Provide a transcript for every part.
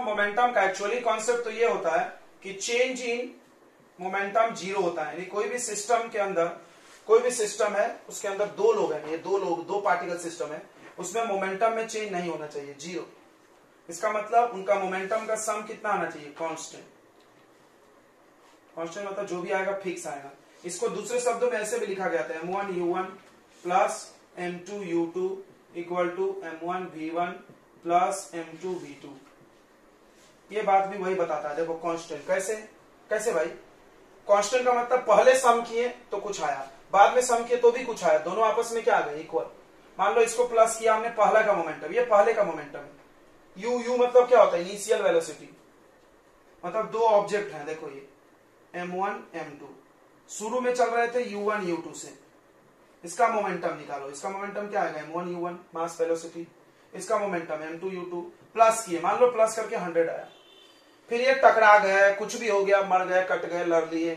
Momentum का actually concept तो ये होता है कि चेंज इन मोमेंटम जीरो होता है, यानी कोई भी सिस्टम के अंदर, कोई भी सिस्टम है उसके अंदर दो लोग हैं, ये दो पार्टिकल सिस्टम है, उसमें मोमेंटम में चेंज नहीं होना चाहिए, जीरो। इसका मतलब उनका मोमेंटम का सम कितना आना चाहिए, कांस्टेंट। कांस्टेंट मतलब जो भी आएगा फिक्स आएगा। इसको दूसरे शब्दों में ऐसे भी लिखा गया था, m1u1 plus m2u2 equal to m1v1 plus m2v2। ये बात भी वही बताता है। देखो कांस्टेंट कैसे कैसे भाई, कांस्टेंट का मतलब पहले सम किए तो कुछ आया, बाद में सम किए तो भी कुछ आया, दोनों आपस में क्या आ गए, इक्वल। मान लो इसको प्लस किया हमने, पहला का मोमेंटम, ये पहले का मोमेंटम है। यू मतलब क्या होता है, इनिशियल वेलोसिटी, मतलब दो ऑब्जेक्ट हैं, देखो ये m1 m2 शुरू में चल रहे थे u1 u2 से, इसका मोमेंटम निकालो, इसका मोमेंटम क्या आएगा, m1 u1 मास वेलोसिटी, इसका मोमेंटम m2 u2, प्लस किए, मान लो प्लस करके 100 आया, फिर ये टकरा गए, कुछ भी हो गया, मर गए, कट गए, लड़ लिए,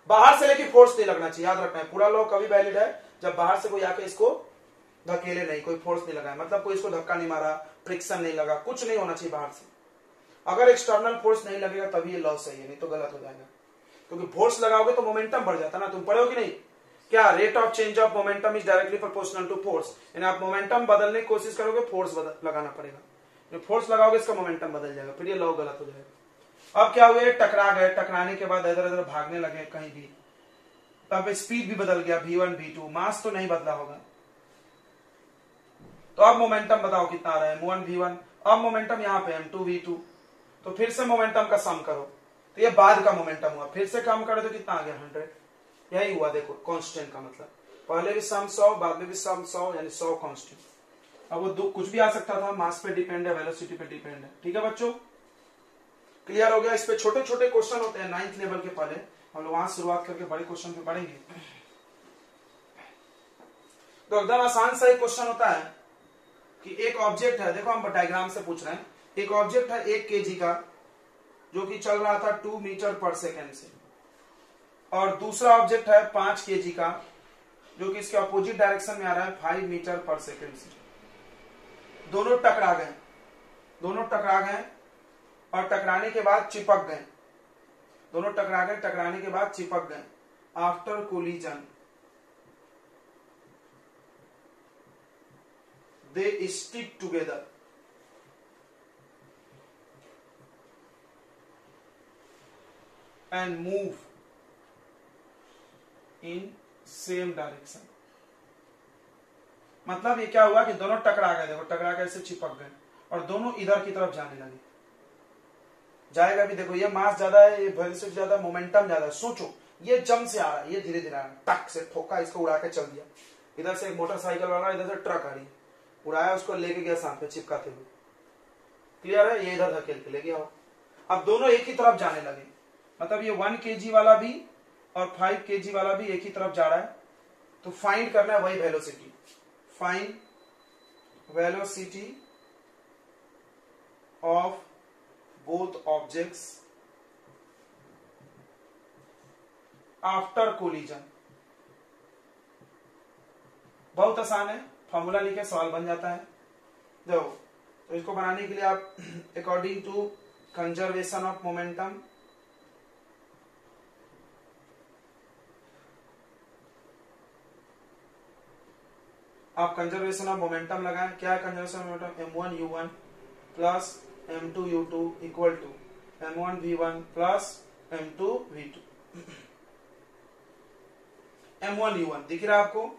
बाहर से लेके फोर्स नहीं लगना चाहिए, याद रखना है। पूरा लॉ कभी वैलिड है जब बाहर से कोई आके इसको धकेले नहीं, कोई फोर्स नहीं लगाया, मतलब कोई इसको धक्का नहीं मारा, फ्रिक्शन नहीं लगा, कुछ नहीं होना चाहिए बाहर से। अगर एक्सटर्नल फोर्स नहीं लगेगा तभी ये लॉ सही है, नहीं तो गलत हो जाएगा। क्योंकि फोर्स लगाओगे तो मोमेंटम बढ़ जाता ना, तुम पढ़ोगे नहीं क्या, rate of change of momentum is directly proportional to force, यानी आप मोमेंटम बदलने की कोशिश करोगे, फोर्स लगाना पड़ेगा, फोर्स लगाओगे इसका मोमेंटम बदल जाएगा, फिर ये लॉ गलत हो जाएगा। अब क्या हुए, टकरा गए, टकराने के बाद इधर उधर भागने लगे कहीं भी, तब स्पीड भी बदल गया, v1 v2, मास तो नहीं बदला होगा, तो अब मोमेंटम बताओ कितना आ रहा है, m1 v1, अब मोमेंटम यहाँ पे m2 v2, तो फिर से मोमेंटम का सम करो, तो ये बाद का मोमेंटम हुआ, फिर से कम करो तो कितना आ गया, 100। यही हुआ, देखो कांस्टेंट का मतलब पहले भी सम 100, बाद में भी सम 100, यानी 100 कांस्टेंट। अब वो कुछ भी आ सकता था, मास पे डिपेंड है, वेलोसिटी पे डिपेंड है। ठीक है बच्चों, क्लियर हो गया। इस पे छोटे छोटे क्वेश्चन होते हैं 9th लेवल के, पहले हम लोग वहां शुरुआत करके बड़े क्वेश्चन पे पढ़ेंगे। तो एकदम आसान सा एक क्वेश्चन होता है कि एक ऑब्जेक्ट है, देखो हम डायग्राम से पूछ रहे हैं, एक ऑब्जेक्ट है 1 kg का जो कि चल रहा था 2 मीटर पर सेकेंड से, और दूसरा ऑब्जेक्ट है 5 kg का जो कि इसके अपोजिट डायरेक्शन में आ रहा है 5 मीटर पर सेकेंड से। दोनों टकरा गए, दोनों टकरा गए और टकराने के बाद चिपक गए, दोनों टकरा गए, टकराने के बाद चिपक गए। After collision they stick together, and move in same direction. मतलब ये क्या हुआ कि दोनों टकरा गए, देखो टकरा गए, ऐसे चिपक गए और दोनों इधर की तरफ जाने लगे। जाएगा भी, देखो ये मास ज्यादा है, ये वेलोसिटी ज्यादा, मोमेंटम ज्यादा है। सोचो ये जम से आ रहा है, ये धीरे धीरे आ रहा है, टक से ठोका, इसको उड़ा के चल दिया, इधर से एक मोटरसाइकिल वाला, इधर से ट्रक आ रही, उड़ाया, उसको लेके गया साथ पे चिपकाते हुए, क्लियर है, ये इधर धकेल के ले गया। अब दोनों एक ही तरफ जाने लगे, मतलब ये 1 kg वाला भी और 5 kg वाला भी एक ही तरफ जा रहा है। तो फाइंड करना है वही velocity, find velocity of both objects after collision. बहुत आसान है, फॉर्मूला लिखे सवाल बन जाता है। देखो, तो इसको बनाने के लिए आप according to conservation of momentum, आप कंजर्वेशन ऑफ मोमेंटम लगाएं। क्या है conservation of momentum, m1 u1 plus m2 u2 equal to m1 v1 plus m2 v2। m1 u1 दिख रहा है आपको,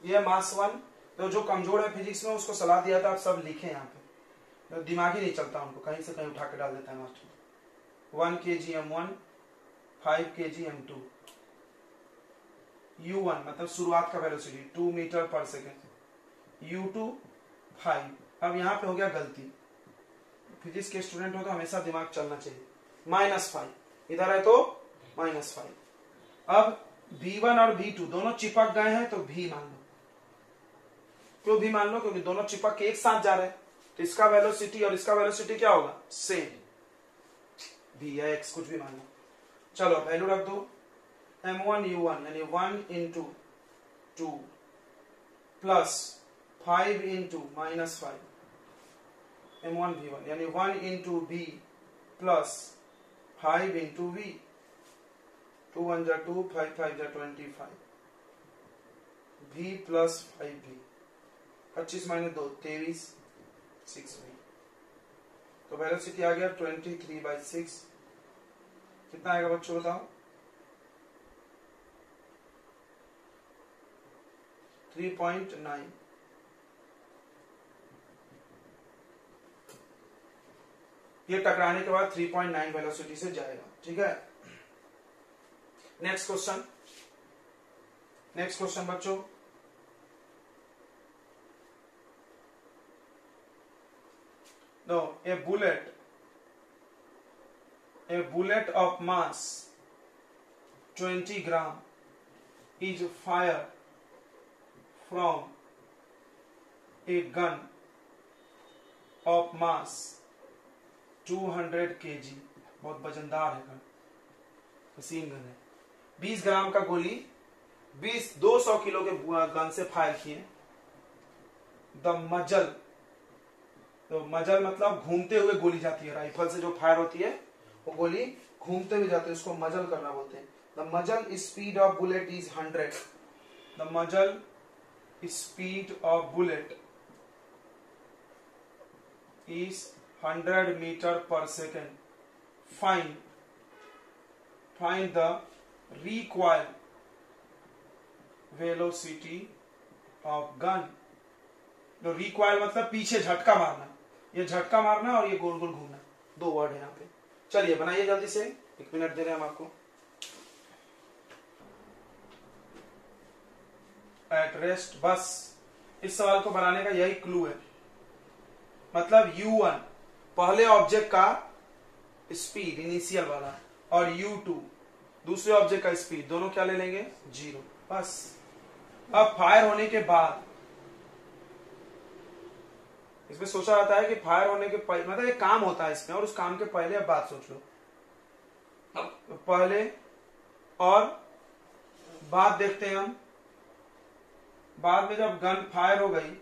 ये मास 1। तो जो कमजोर है फिजिक्स में उसको सलाह दिया था आप सब लिखें यहाँ पे, तो दिमाग ही नहीं चलता उनको, कहीं से कहीं उठा के डाल देता है master. 1 kg m1, 5 kg m2, u1 मतलब शुरुआत का वेलोसिटी 2 मीटर पर सेकेंड, u2 5। अब यहाँ पे हो गया गलती, फिजिक्स के स्टूडेंट हो तो हमेशा दिमाग चलना चाहिए, -5 इधर है तो -5। अब v1 और v2 दोनों चिपक गए हैं तो v मान लो। क्यों भी मान लो, क्योंकि दोनों चिपक के एक साथ जा रहे हैं, तो इसका वेलोसिटी और इसका वेलोसिटी क्या होगा, सेम, v या x कुछ भी मान लो। चलो वैल्यू रख दो, m1 u1 यानी 1 into 2 plus 5 into -5 m1 v1 यानी 1 into v plus 5 into v, 2 1 जा 2, 5 5 जा 25, v plus 5v, 25 minus 2 23, 6v। तो वेलोसिटी आ गया 23/6। कितना आएगा बच्चों बताओ? 3.9। ये टकराने के बाद 3.9 वेलोसिटी से जाएगा। ठीक है, नेक्स्ट क्वेश्चन बच्चों, no a bullet of mass 20 gram is fire from a gun of mass 200 kg। बहुत वजनदार है गन, मशीन गन है। 20 ग्राम का गोली 200 किलो के गन से फायर किए। द मजल, तो मजल मतलब घूमते हुए गोली जाती है, राइफल से जो फायर होती है वो गोली घूमते हुए जाती है, उसको मजल करना बोलते हैं। The muzzle speed of bullet is 100। The muzzle speed of bullet is 100 meter per second. Find the recoil velocity of gun. तो recoil मतलब पीछे झटका मारना, ये झटका मारना और ये गोल गोल घूमना, दो वर्ड है यहाँ पे। चलिए बनाइए जल्दी से, 1 मिनट दे रहे हैं हम आपको। एट रेस्ट, बस इस सवाल को बनाने का यही क्लू है। मतलब u1 पहले ऑब्जेक्ट का स्पीड इनिशियल वाला और u2 दूसरे ऑब्जेक्ट का स्पीड, दोनों क्या ले लेंगे? 0। बस अब फायर होने के बाद इसमें सोचा जाता है कि फायर होने के पहले, मतलब एक काम होता है इसमें, और उस काम के पहले अब बात सोच लो। तो पहले और बाद देखते हैं हम। बाद में जब गन फायर हो गई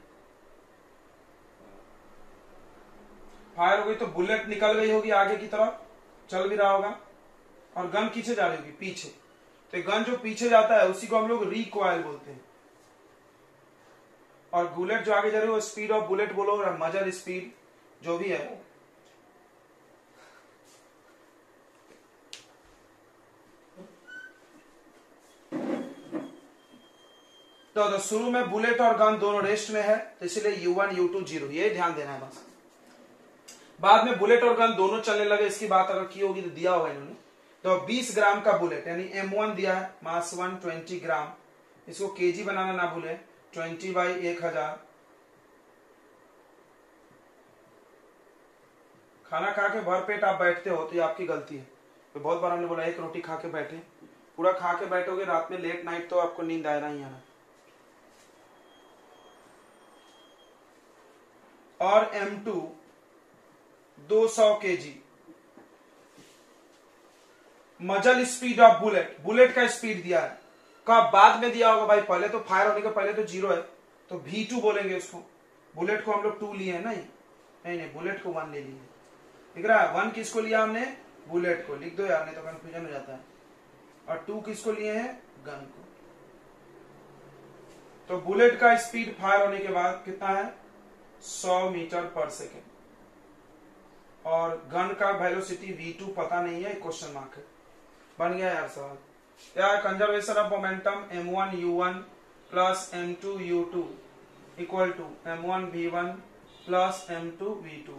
तो बुलेट निकल गई होगी आगे की तरफ, चल भी रहा होगा, और गन पीछे जा रही होगी, पीछे। तो गन जो पीछे जाता है उसी को हम लोग रिकॉइल बोलते हैं, और बुलेट जो आगे जा रही है वो स्पीड ऑफ बुलेट बोलो, और मजल स्पीड जो भी है। तो शुरू में बुलेट और गन दोनों रेस्ट में है, तो इसलिए u1 u2 0, ये ध्यान देना है बस। बाद में बुलेट और गन दोनों चलने लगे, इसकी बात अगर की होगी तो दिया होगा इन्होंने। तो 20 ग्राम का बुलेट यानी M1 दिया है, मास 1 20 ग्राम, इसको केजी बनाना ना भूले, 20/1000। खाना खा के भर पेट आप बैठते हो तो ये आपकी गलती है। तो बहुत बार हमने बोला 1 रोटी खा के बैठे, पूरा खा के बैठोगे रात में लेट नाइट तो आपको नींद आएगा ही आना। और M2 200 kg। मजल स्पीड ऑफ बुलेट, बुलेट का स्पीड दिया है, कब? बाद में दिया होगा भाई, पहले तो फायर होने के पहले तो 0 है, तो V2 बोलेंगे उसको। बुलेट को हम लोग 2 लिए हैं, नहीं बुलेट को 1 ले लिए, दिख रहा है? 1 किसको लिया हमने? बुलेट को। लिख दो यार, नहीं तो कंफ्यूजन हो जाता है। और 2 किसको लिए हैं? गन को। तो बुलेट का स्पीड फायर होने के बाद कितना है? 100 मीटर पर सेकेंड, और गन का वेलोसिटी v2 पता नहीं है, क्वेश्चन मार्क है। बन गया यार सवाल। क्या? Conservation of momentum m1 u1 plus m2 u2 equal to m1 v1 plus m2 v2।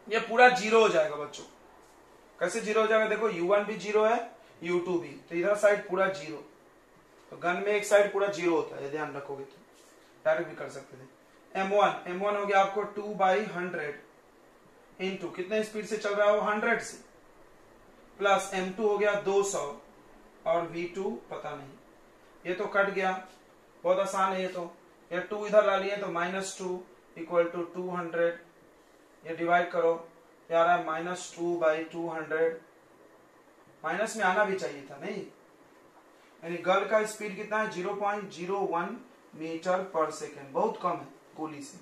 ये पूरा 0 हो जाएगा बच्चों। कैसे 0 हो जाएगा? देखो u1 भी 0 है, u2 भी, तो इधर साइड पूरा 0। तो गन में एक साइड पूरा 0 होता है, ध्यान रखोगे तो डायरेक्ट भी कर सकते थे। m1 हो गया आपको 2/100 इंटू कितने स्पीड से चल रहा है वो? 100 से, प्लस m2 हो गया 200 और v2 पता नहीं। ये तो कट गया, बहुत आसान है ये तो। ये 2 इधर ला लिए तो -2 इक्वल टू 200, ये डिवाइड करो, ये आ रहा है -2/200। माइनस में आना भी चाहिए था, नहीं? यानी गन का स्पीड कितना है? 0.01 मीटर पर सेकेंड, बहुत कम है गोली से।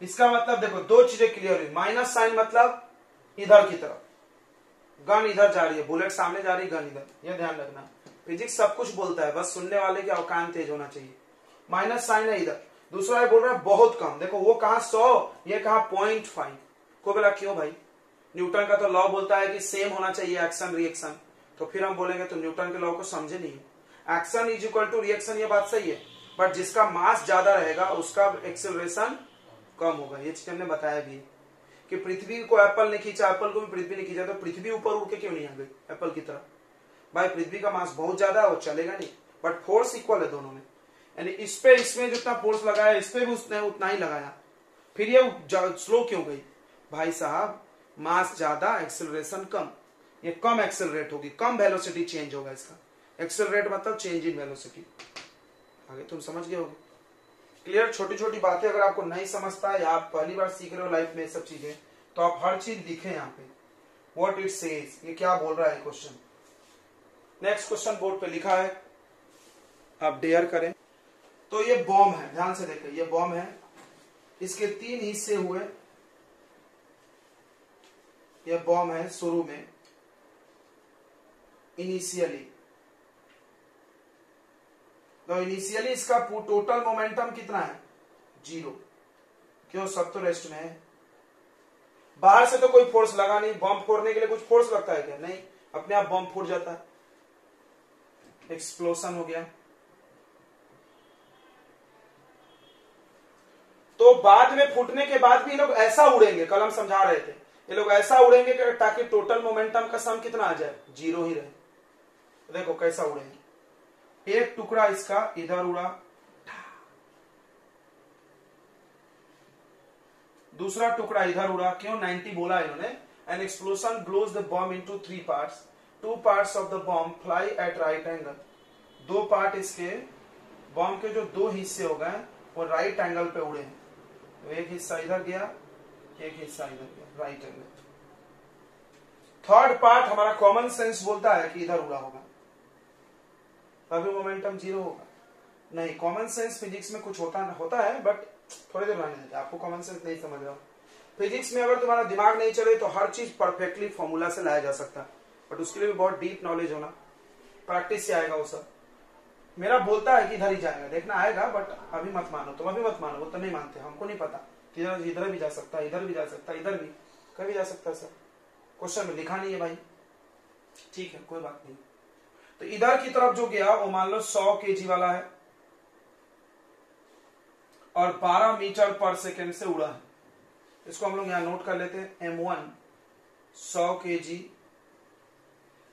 इसका मतलब देखो 2 चीजें क्लियर हुई। माइनस साइन मतलब इधर की तरफ, गन इधर जा रही है, बुलेट सामने जा रही है, गन इधर, यह ध्यान रखना। फिजिक्स सब कुछ बोलता है, बस सुनने वाले के कान तेज होना चाहिए। माइनस साइन है इधर, दूसरा है बोल रहा है बहुत कम, देखो वो कहा 100, ये कहा 0.5। को बोला क्यों भाई, न्यूटन का तो लॉ बोलता है कि सेम होना चाहिए एक्शन रिएक्शन, तो फिर हम बोलेंगे तो न्यूटन के लॉ को समझे नहीं, action is equal to reaction, ये बात सही है, बट जिसका मास ज्यादा रहेगा उसका एक्सेलरेशन कम होगा। ये चीज हमने बताया भी कि पृथ्वी को एप्पल ने खींचा, एप्पल को भी पृथ्वी ने खींचा, तो पृथ्वी ऊपर उड़ के क्यों नहीं आ गई एप्पल की तरफ? भाई पृथ्वी का मास बहुत ज्यादा है, वो चलेगा नहीं, बट फोर्स इक्वल है दोनों में, यानी इस पे इसमें जितना फोर्स लगाया इस पे भी उसने उतना ही लगाया, फिर ये स्लो क्यों गई? भाई साहब मास ज्यादा एक्सेलरेशन कम, ये कम एक्सेलरेट होगी, कम वेलोसिटी चेंज होगा इसका, एक्सेलरेट मतलब चेंज इन वेलोसिटी। आगे तुम समझ गए होगे, क्लियर? छोटी छोटी बातें अगर आपको नहीं समझता है या आप पहली बार सीख रहे हो लाइफ में सब चीजें, तो आप हर चीज लिखें यहाँ पे, व्हाट इट सेज, ये क्या बोल रहा है क्वेश्चन। नेक्स्ट क्वेश्चन बोर्ड पे लिखा है, आप डेयर करें। तो ये बॉम्ब है, ध्यान से देखें, ये बॉम्ब है, इसके 3 हिस्से हुए, ये बॉम्ब है शुरू में इनिशियली, तो इनिशियली इसका टोटल मोमेंटम कितना है? 0। क्यों? सब तो रेस्ट में है, बाहर से तो कोई फोर्स लगा नहीं, बॉम्ब फोड़ने के लिए कुछ फोर्स लगता है क्या? नहीं, अपने आप बॉम्ब फूट जाता है, एक्सप्लोशन हो गया। तो बाद में फूटने के बाद भी ये लोग ऐसा उड़ेंगे, कल हम समझा रहे थे, ये लोग ऐसा उड़ेंगे ताकि टोटल मोमेंटम का सम कितना आ जाए? 0 ही रहे। देखो कैसा उड़ेंगे, एक टुकड़ा इसका इधर उड़ा, दूसरा टुकड़ा इधर उड़ा, क्यों? 90 बोला इन्होंने। An explosion blows the bomb into 3 parts, 2 parts of the bomb fly at right angle, 2 part इसके बॉम्ब के जो 2 हिस्से हो गए वो राइट एंगल पे उड़े हैं, तो एक हिस्सा इधर गया, एक हिस्सा इधर गया, राइट एंगल। थर्ड पार्ट हमारा कॉमन सेंस बोलता है कि इधर उड़ा होगा, तभी मोमेंटम 0 होगा। नहीं, कॉमन सेंस फिजिक्स में कुछ होता है, बट थोड़ी देर रहने देते, आपको कॉमन सेंस नहीं समझ रहा हो। फिजिक्स में अगर तुम्हारा दिमाग नहीं चले तो हर चीज परफेक्टली फॉर्मूला से लाया जा सकता है, बट उसके लिए भी बहुत डीप नॉलेज होना, प्रैक्टिस से आएगा वो सब। मेरा बोलता है कि इधर ही जाएगा, देखना आएगा, बट अभी मत मानो, तुम अभी मत मानो, वो तो नहीं मानते, हमको नहीं पता, इधर भी जा सकता है, इधर भी जा सकता है, इधर भी कभी जा सकता है। सर क्वेश्चन में लिखा नहीं है भाई, ठीक है कोई बात नहीं। तो इधर की तरफ जो गया वो मान लो 100 kg वाला है और 12 मीटर पर सेकेंड से उड़ा है, इसको हम लोग यहां नोट कर लेते हैं। M1 100 kg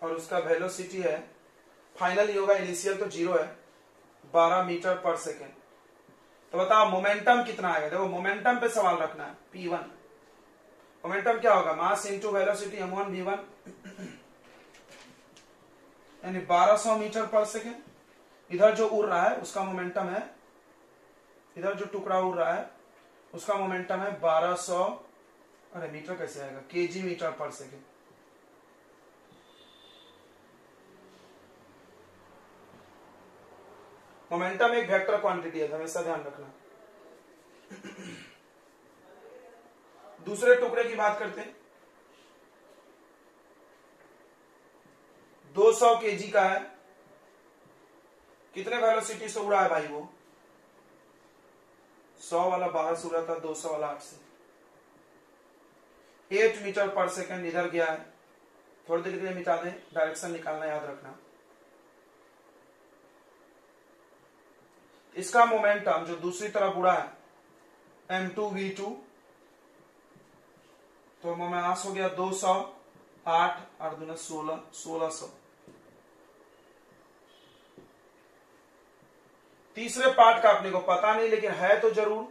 और उसका वेलोसिटी है, फाइनल ही होगा, इनिशियल तो 0 है, 12 मीटर पर सेकेंड। तो बताओ मोमेंटम कितना आएगा? देखो मोमेंटम पे सवाल रखना है। P1 मोमेंटम क्या होगा? Mass into velocity M1 V1, यानी 1200 मीटर पर सेकेंड। इधर जो उड़ रहा है उसका मोमेंटम है, इधर जो टुकड़ा उड़ रहा है उसका मोमेंटम है 1200, अरे मीटर कैसे आएगा? kg मीटर पर सेकेंड। मोमेंटम एक वेक्टर क्वांटिटी है, हमेशा ध्यान रखना। दूसरे टुकड़े की बात करते हैं, 200 kg का है, कितने वेलोसिटी से उड़ा है भाई? वो 100 वाला 12 से उड़ा था, 200 वाला 8 से, 8 मीटर पर सेकेंड इधर गया है। थोड़ी देर के लिए मिटा दें, डायरेक्शन निकालना याद रखना। इसका मोमेंटम जो दूसरी तरफ उड़ा है M2V2, तो मास हो गया 200, 8 और 2 16, 1600। तीसरे पार्ट का अपने को पता नहीं, लेकिन है तो जरूर।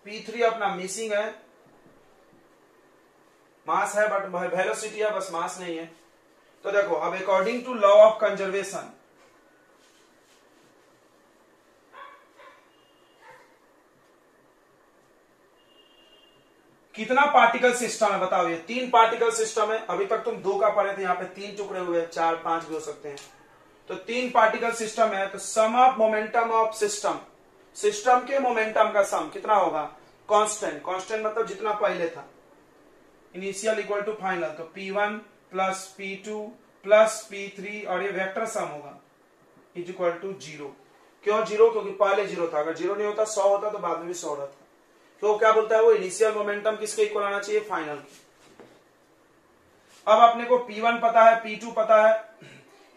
P3 अपना मिसिंग है, मास है बट वेलोसिटी है, बस मास नहीं है। तो देखो अब according to law of conservation, कितना पार्टिकल सिस्टम है बताओ? ये 3 पार्टिकल सिस्टम है, अभी तक तुम 2 का पढ़े थे, यहाँ पे 3 टुकड़े हुए, 4 5 भी हो सकते हैं। तो 3 पार्टिकल सिस्टम है, तो sum of momentum of system, system के मोमेंटम का सम कितना होगा, कांस्टेंट, कांस्टेंट मतलब जितना पहले था, इनिशियल इक्वल टू फाइनल, तो P1 plus P2 plus P3 और ये वेक्टर सम होगा इज इक्वल टू 0। क्यों 0? क्योंकि पहले 0 था, अगर 0 नहीं होता 100 होता तो बाद में भी 100 रहता। तो क्या बोलता है वो, इनिशियल मोमेंटम किसके इक्वल आना चाहिए, फाइनल की। अब अपने को P1 पता है, P2 पता है,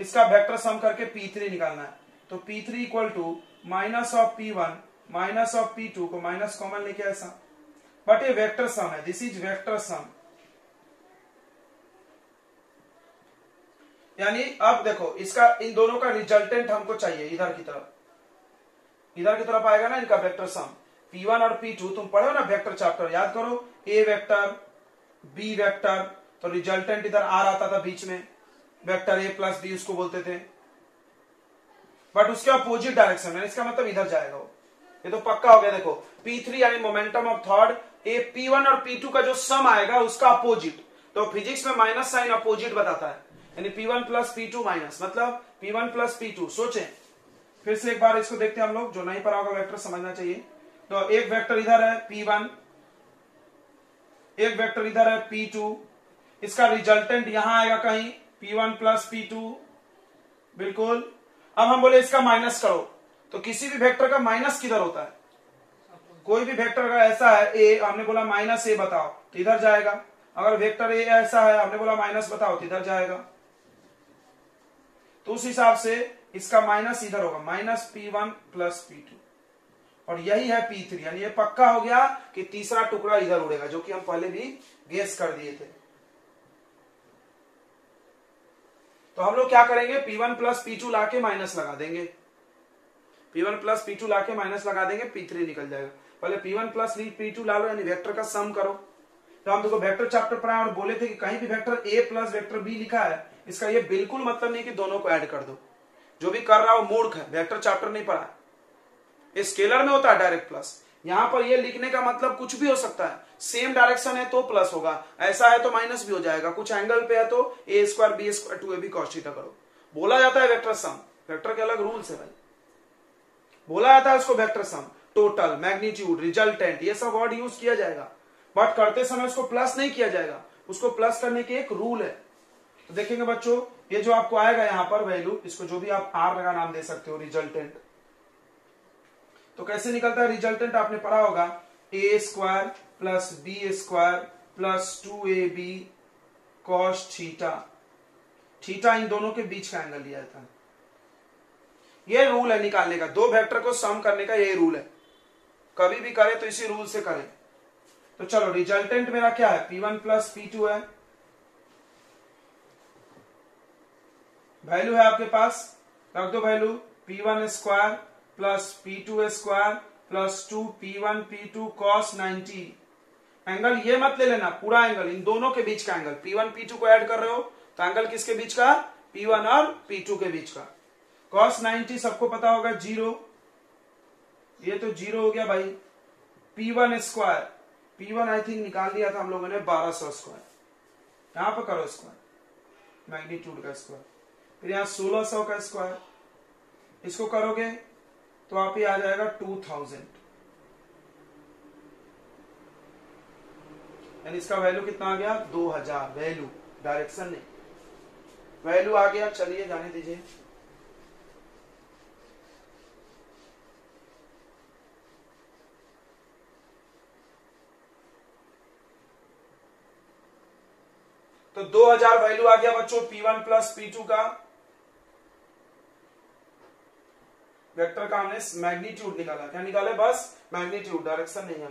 इसका वेक्टर सम करके P3 निकालना है। तो P3 equal to minus of P1 minus of P2 को माइनस कॉमन लेके ऐसा, बट ये वेक्टर सम है, दिस इज वेक्टर सम। यानी अब देखो इसका, इन दोनों का रिजल्टेंट हमको चाहिए इधर की तरफ, इधर की तरफ आएगा ना इनका वेक्टर सम। P1 और P2 तुम पढ़ो ना वेक्टर चैप्टर, याद करो, ए वेक्टर बी वेक्टर, तो रिजल्टेंट इधर आर आता था बीच में, वेक्टर ए प्लस बी उसको बोलते थे, बट उसके अपोजिट डायरेक्शन में, इसका मतलब इधर जाएगा वो। ये तो पक्का हो गया। देखो P3 यानी momentum of third, A P1 और P2 का जो सम आएगा उसका अपोजिट, तो फिजिक्स में माइनस साइन अपोजिट बताता है, यानी P1 प्लस P2 माइनस, मतलब P1 प्लस P2। सोचें फिर से एक बार इसको देखते हैं हम लोग, जो नहीं पढ़ा होगा वेक्टर समझना चाहिए। तो एक वेक्टर इधर है P1, एक वेक्टर इधर है P2, इसका रिजल्टेंट यहां आएगा कहीं P1 प्लस P2, बिल्कुल। अब हम बोले इसका माइनस करो, तो किसी भी वेक्टर का माइनस किधर होता है, कोई भी वेक्टर का ऐसा है ए, हमने बोला माइनस ए बताओ तो इधर जाएगा, अगर वेक्टर ए ऐसा है हमने बोला माइनस बताओ तो इधर जाएगा। तो उस हिसाब से इसका माइनस इधर होगा, माइनस P1 प्लस P2, और यही है P3, यानी ये पक्का हो गया कि तीसरा टुकड़ा इधर उड़ेगा, जो कि हम पहले भी गेस कर दिए थे। तो हम लोग क्या करेंगे, P1 प्लस P2 लाके माइनस लगा देंगे, P1 प्लस P2 लाके माइनस लगा देंगे, P3 निकल जाएगा। पहले P1 प्लस P2 ला लो, यानी वेक्टर का सम करो। तो हम देखो वेक्टर चैप्टर पढ़ाए और बोले थे कि कहीं भी vector A plus vector B लिखा है, इसका ये बिल्कुल मतलब नहीं कि दोनों को ऐड कर दो, जो भी कर रहा हो मूर्ख है, वेक्टर चैप्टर नहीं पढ़ा है। स्केलर में होता है डायरेक्ट प्लस, यहां पर ये लिखने का मतलब कुछ भी हो सकता है, सेम डायरेक्शन है तो प्लस होगा, ऐसा है तो माइनस भी हो जाएगा, कुछ एंगल पे है तो a square B square 2ab cos theta करो। बोला जाता है वेक्टर सम, वेक्टर के अलग रूल्स है भाई, बोला जाता है उसको vector sum, total, magnitude, resultant, ये सब वर्ड यूज किया जाएगा, बट करते समय उसको प्लस नहीं किया जाएगा, उसको प्लस करने के एक रूल है। तो देखेंगे बच्चों, ये जो आपको आएगा यहां पर वैल्यू, इसको जो भी आप आर लगा नाम दे सकते हो, रिजल्टेंट। तो कैसे निकलता है रिजल्टेंट, आपने पढ़ा होगा, A square plus B square plus 2ab cos theta, theta इन दोनों के बीच का एंगल लिया जाता है। ये रूल है निकालने का, दो वेक्टर को सम करने का ये रूल है, कभी भी करे तो इसी रूल से करें। तो चलो रिजल्टेंट मेरा क्या है, P1 प्लस P2 है, वैल्यू है आपके पास, रख दो value, P1 square plus P2 square plus 2P1 P2 cos 90। Angle ये मत ले लेना, पूरा एंगल, इन दोनों के बीच का एंगल, P1 P2 को ऐड कर रहे हो तो एंगल किसके बीच का, P1 और P2 के बीच का। cos 90 सबको पता होगा 0, ये तो 0 हो गया भाई। P1 square, P1 I think निकाल दिया था हम लोगों ने 1200 स्क्वायर, यहां पर करो स्क्वायर, मैग्नीट्यूड का स्क्वायर, फिर यहां 1600 का स्क्वायर, इसको करोगे तो आप ही आ जाएगा 2000, यानी इसका वैल्यू कितना आ गया, 2000, वैल्यू, डायरेक्शन नहीं, वैल्यू आ गया। चलिए जाने दीजिए। तो 2000 वैल्यू आ गया बच्चों P1 प्लस P2 का, वेक्टर का हमने मैग्नीट्यूड निकाला, क्या निकाले, बस मैग्नीट्यूड, डायरेक्शन नहीं है।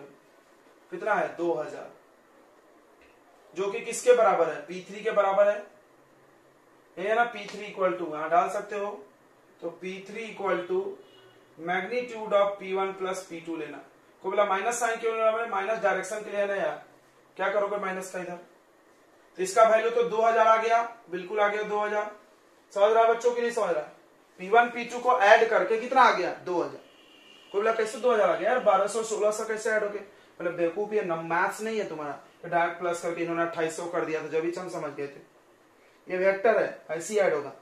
कितना है 2000, जो कि किसके बराबर है, P3 के बराबर है, ये है ना P3 इक्वल टू, यहां डाल सकते हो, तो P3 equal to magnitude of P1 plus P2 लेना। को बोला माइनस साइन क्यों लेना, माइनस डायरेक्शन के लिए है ना यार, क्या करोगे माइनस का इधर, तो इसका वैल्यू तो 2000 आ गया, बिल्कुल आ गया 2000। समझ रहा है बच्चों की नहीं समझ रहा, P1 P2 को ऐड करके कितना आ गया 2000। कोई बोला कैसे 2000 आ गया यार, 1200 1600 कैसे ऐड हो गए, मतलब बेवकूफ, ये मैथ्स नहीं है तुम्हारा, डायरेक्ट प्लस करके इन्होंने 2800 कर दिया था, जब भी हम समझ गए थे, ये वेक्टर है, ऐसे ही ऐड होगा।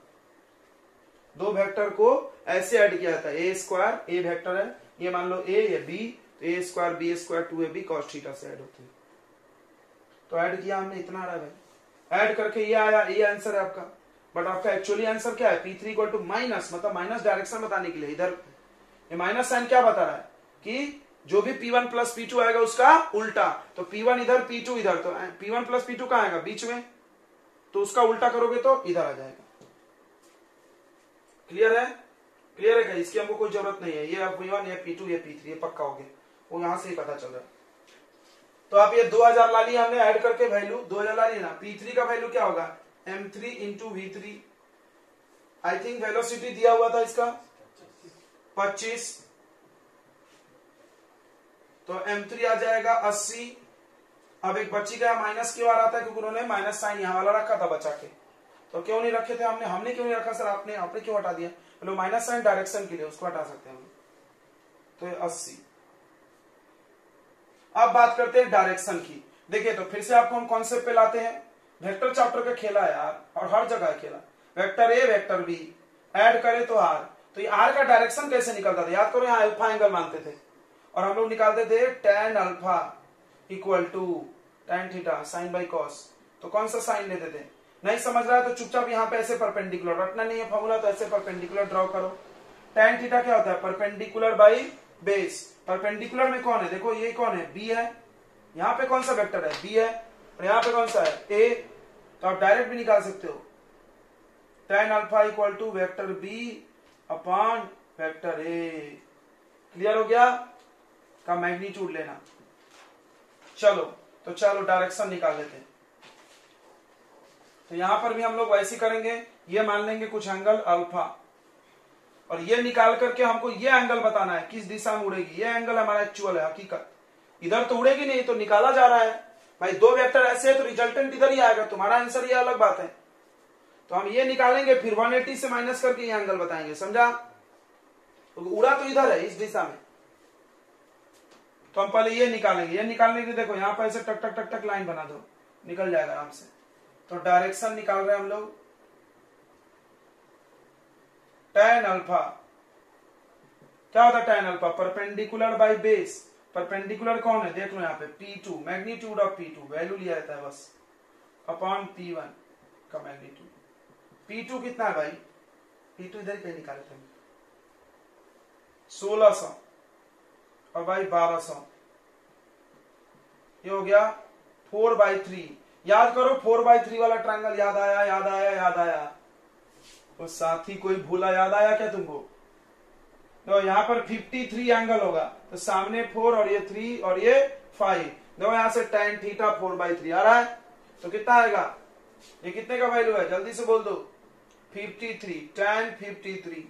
दो वेक्टर को ऐसे ऐड किया जाता है, ए स्क्वायर, ए वेक्टर है, ये मान लो ए या बी, तो A square B square 2ab cos theta से ऐड होते हैं। तो ऐड किया हमने, इतना आ रहा है भाई, ऐड करके ये आया, ये आंसर है आपका। बट आपका एक्चुअली आंसर क्या है, P3 इक्वल टू माइनस, मतलब माइनस डायरेक्शन बताने के लिए इधर ये माइनस साइन क्या बता रहा है कि जो भी P1 प्लस P2 आएगा उसका उल्टा, तो P1 इधर P2 इधर, तो P1 प्लस P2 कहां आएगा, बीच में, तो उसका उल्टा करोगे तो इधर आ जाएगा। क्लियर है, क्लियर है क्या, इसकी हमको कोई जरूरत नहीं है, ये P1 ये P2 ये P3 ये पक्का हो गया, वो यहां से ही पता चल रहा है। तो आप ये 2000 ला लिया हमने, ऐड करके वैल्यू 2000 ला लिया ना, P3 का वैल्यू क्या होगा, m3 into V3, I think velocity दिया हुआ था इसका 25, तो m3 आ जाएगा 80। अब एक बच्ची का माइनस क्यों आ रहा था, क्योंकि उन्होंने माइनस साइन यहां वाला रखा था बचा के, तो क्यों नहीं रखे थे हमने क्यों नहीं रखा सर, आपने क्यों हटा दिया, चलो माइनस साइन डायरेक्शन के लिए उसको हटा सकते हैं हम, तो 80। अब बात करते हैं डायरेक्शन की। देखिए तो फिर से आपको हम कॉन्सेप्ट पे लाते हैं, वेक्टर चैप्टर का खेला है यार, और हर जगह खेला, vector a vector b add करे तो आर, तो ये आर का डायरेक्शन कैसे निकलता था, याद करो, यहाँ अल्फा एंगल मानते थे और हम लोग निकालते थे tan alpha equal to tan theta sine by cos, तो कौन सा साइन लेते थे, नहीं समझ रहा है तो चुपचाप यहाँ पे ऐसे परपेंडिकुलर, रटना नहीं है फॉर्मूला, तो ऐसे परपेंडिकुलर ड्रॉ करो। tan थीटा क्या होता है, परपेंडिकुलर बाई बेस, परपेंडिकुलर में कौन है, देखो ये कौन है, बी है, यहाँ पे कौन सा वेक्टर है, बी है, और यहाँ पे कौन सा है, ए, तो आप डायरेक्ट भी निकाल सकते हो, tan alpha equal to vector b upon vector a. Clear हो गया, का मैग्नीट्यूड लेना। चलो तो चलो डायरेक्शन निकाल लेते हैं, तो यहां पर भी हम लोग वैसे करेंगे, ये मान लेंगे कुछ एंगल अल्फा, और ये निकाल करके हमको ये एंगल बताना है किस दिशा में उड़ेगी, ये एंगल हमारा एक्चुअल है, हकीकत, इधर तो उड़ेगी नहीं, तो निकाला जा रहा है भाई, दो वेक्टर ऐसे है तो रिजल्टेंट इधर ही आएगा, तुम्हारा आंसर ये अलग बात है, तो हम ये निकालेंगे, फिर 180 से माइनस करके ये एंगल बताएंगे, समझा, तो उड़ा तो इधर है इस दिशा में, तो हम पहले ये निकालेंगे, ये निकालने के लिए देखो यहाँ पर ऐसे टक टक टक टक लाइन बना दो, निकल जाएगा आराम से। तो डायरेक्शन निकाल रहे हैं हम लोग, tan अल्फा क्या होता है, tan alpha perpendicular by base, perpendicular कौन है देख लो यहाँ पे, P2 magnitude of P2 value लिया जाता है बस, अपॉन P1 का मैग्नीट्यूड, P2 कितना है भाई, P2 इधर कहीं निकाले थे 1600 और भाई 1200, ये हो गया 4/3, याद करो 4/3 वाला ट्रायंगल, याद आया याद आया याद आया, तो साथी कोई भूला, याद आया क्या तुमको, तो यहाँ पर 53 एंगल होगा, तो सामने 4 और ये 3 और ये 5, देखो यहाँ से tan थीटा 4/3 आ रहा है, तो कितना आएगा, ये कितने का वैल्यू है जल्दी से बोल दो, 53 tan 53,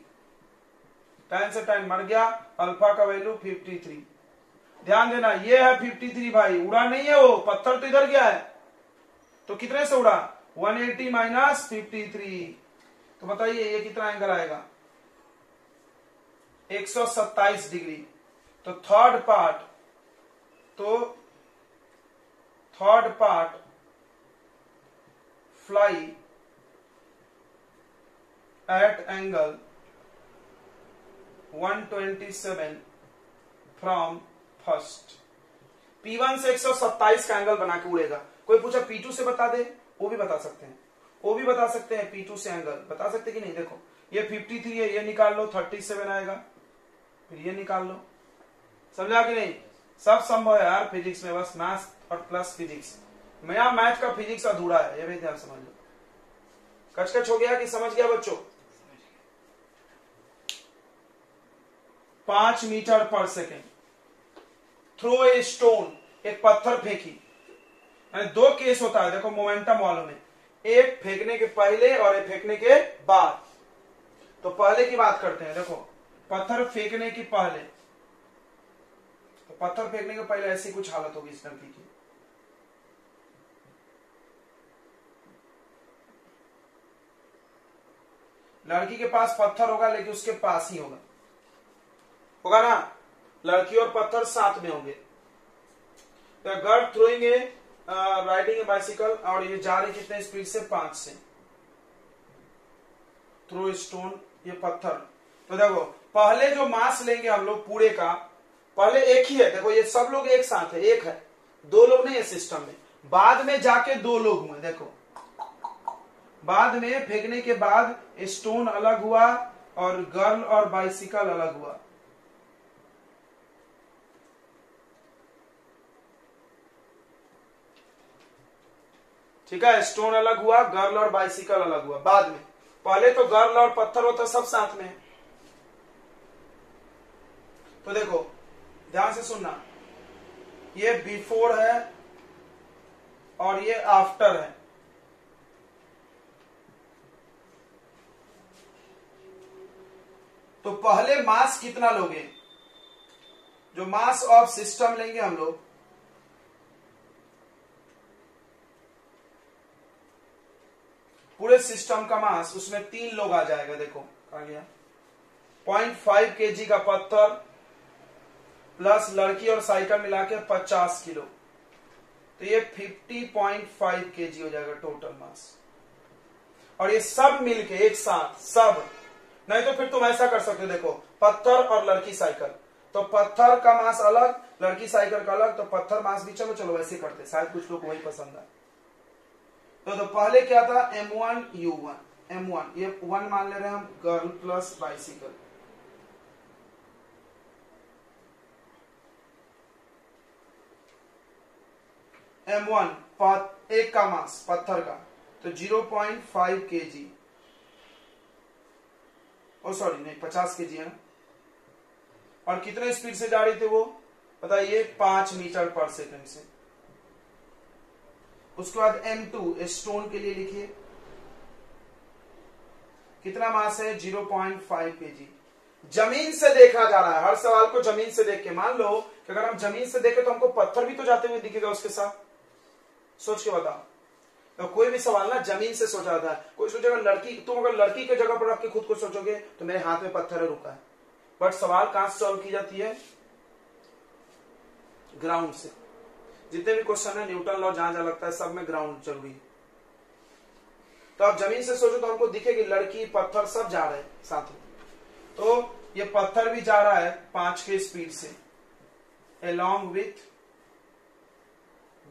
tan से tan मर गया, अल्फा का वैल्यू 53, ध्यान देना ये है 53 भाई, उड़ा नहीं है वो, पत्थर तो इधर गया है, तो कितने से उड़ा, 180 माइनस 53, तो बताइए ये कितना एंगल आएगा, 127 डिग्री। तो third part fly at angle 127 from first, P1 से 127 का एंगल बना के उड़ेगा, कोई पूछा P2 से बता दे, वो भी बता सकते हैं, वो भी बता सकते हैं, P2 से एंगल बता सकते कि नहीं, देखो ये 53 है, ये निकाल लो 37 आएगा, फिर ये निकाल लो, समझा कि नहीं, सब संभव है यार फिजिक्स में, बस मैथ और प्लस फिजिक्स, मेरा मैथ का फिजिक्स अधूरा है, ये भी ध्यान समझ लो। कचकच हो गया कि समझ गया बच्चों, 5 मीटर पर सेकेंड, थ्रो ए स्टोन, एक पत्थर फेंकी, दो केस होता है देखो मोमेंटम वालों में, एक फेंकने के पहले और एक फेंकने के बाद, तो पहले की बात करते हैं, देखो पत्थर फेंकने की पहले, तो पत्थर फेंकने के पहले ऐसी कुछ हालत होगी इस लड़की की, लड़की के पास पत्थर होगा लेकिन उसके पास ही होगा ना, लड़की और पत्थर साथ में होंगे, तो गर्ल थ्रोइंग ए राइडिंग ए बाइसिकल, और ये जा रही कितने स्पीड से, 5 से, थ्रो स्टोन ये पत्थर। तो देखो पहले जो मास लेंगे हम लोग पूरे का, पहले एक ही है, देखो ये सब लोग एक साथ है, एक है, दो लोग नहीं है सिस्टम में, बाद में जाके दो लोग हुए। देखो बाद में फेंकने के बाद स्टोन अलग हुआ और गर्ल और बाइसिकल अलग हुआ। ठीक है, स्टोन अलग हुआ, गर्ल और बाइसिकल अलग हुआ बाद में। पहले तो गर्ल और पत्थर होता सब साथ में है। तो देखो ध्यान से सुनना, ये बिफोर है और ये आफ्टर है। तो पहले मास कितना लोगे, जो मास ऑफ सिस्टम लेंगे हम लोग, पूरे सिस्टम का मास, उसमें 3 लोग आ जाएगा। देखो कहा गया 0.5 kg का पत्थर प्लस लड़की और साइकिल मिला के 50 किलो, तो ये 50.5 kg हो जाएगा टोटल मास। और ये सब मिलके एक साथ, सब नहीं तो फिर तुम ऐसा कर सकते हो, देखो पत्थर और लड़की साइकिल, तो पत्थर का मास अलग, लड़की साइकिल का अलग, तो पत्थर मास भी चलो चलो वैसे करते, शायद कुछ लोग वही पसंद है। तो पहले क्या था, M1 U1, M1 ये 1 मान ले रहे हैं हम, गर्ल प्लस बाइसिकल, M1 एक का मास पत्थर का, तो 0.5 kg, ओ सॉरी नहीं 50 kg है ना। और कितने स्पीड से जा रही थी वो बताइए, 5 मीटर पर सेकंड से। उसके बाद M2 स्टोन के लिए लिखिए, कितना मास है 0.5 kg। जमीन से देखा जा रहा है, हर सवाल को जमीन से देख के, मान लो कि अगर हम जमीन से देखें तो हमको पत्थर भी तो जाते हुए दिखेगा उसके साथ, सोच के बताओ। तो कोई भी सवाल ना जमीन से सोचा था, कोई सोचेगा लड़की, तुम अगर लड़की के जगह पर रख के खुद को सोचोगे तो मेरे हाथ में पत्थर है रुका है, बट सवाल कहां से सॉल्व की जाती है, ग्राउंड से। जितने भी क्वेश्चन है न्यूटन लॉ जहां जहां लगता है सब में ग्राउंड जरूरी है। तो आप जमीन से सोचो तो हमको दिखेगी लड़की पत्थर सब जा रहे हैं साथ में, तो ये पत्थर भी जा रहा है 5 के स्पीड से along with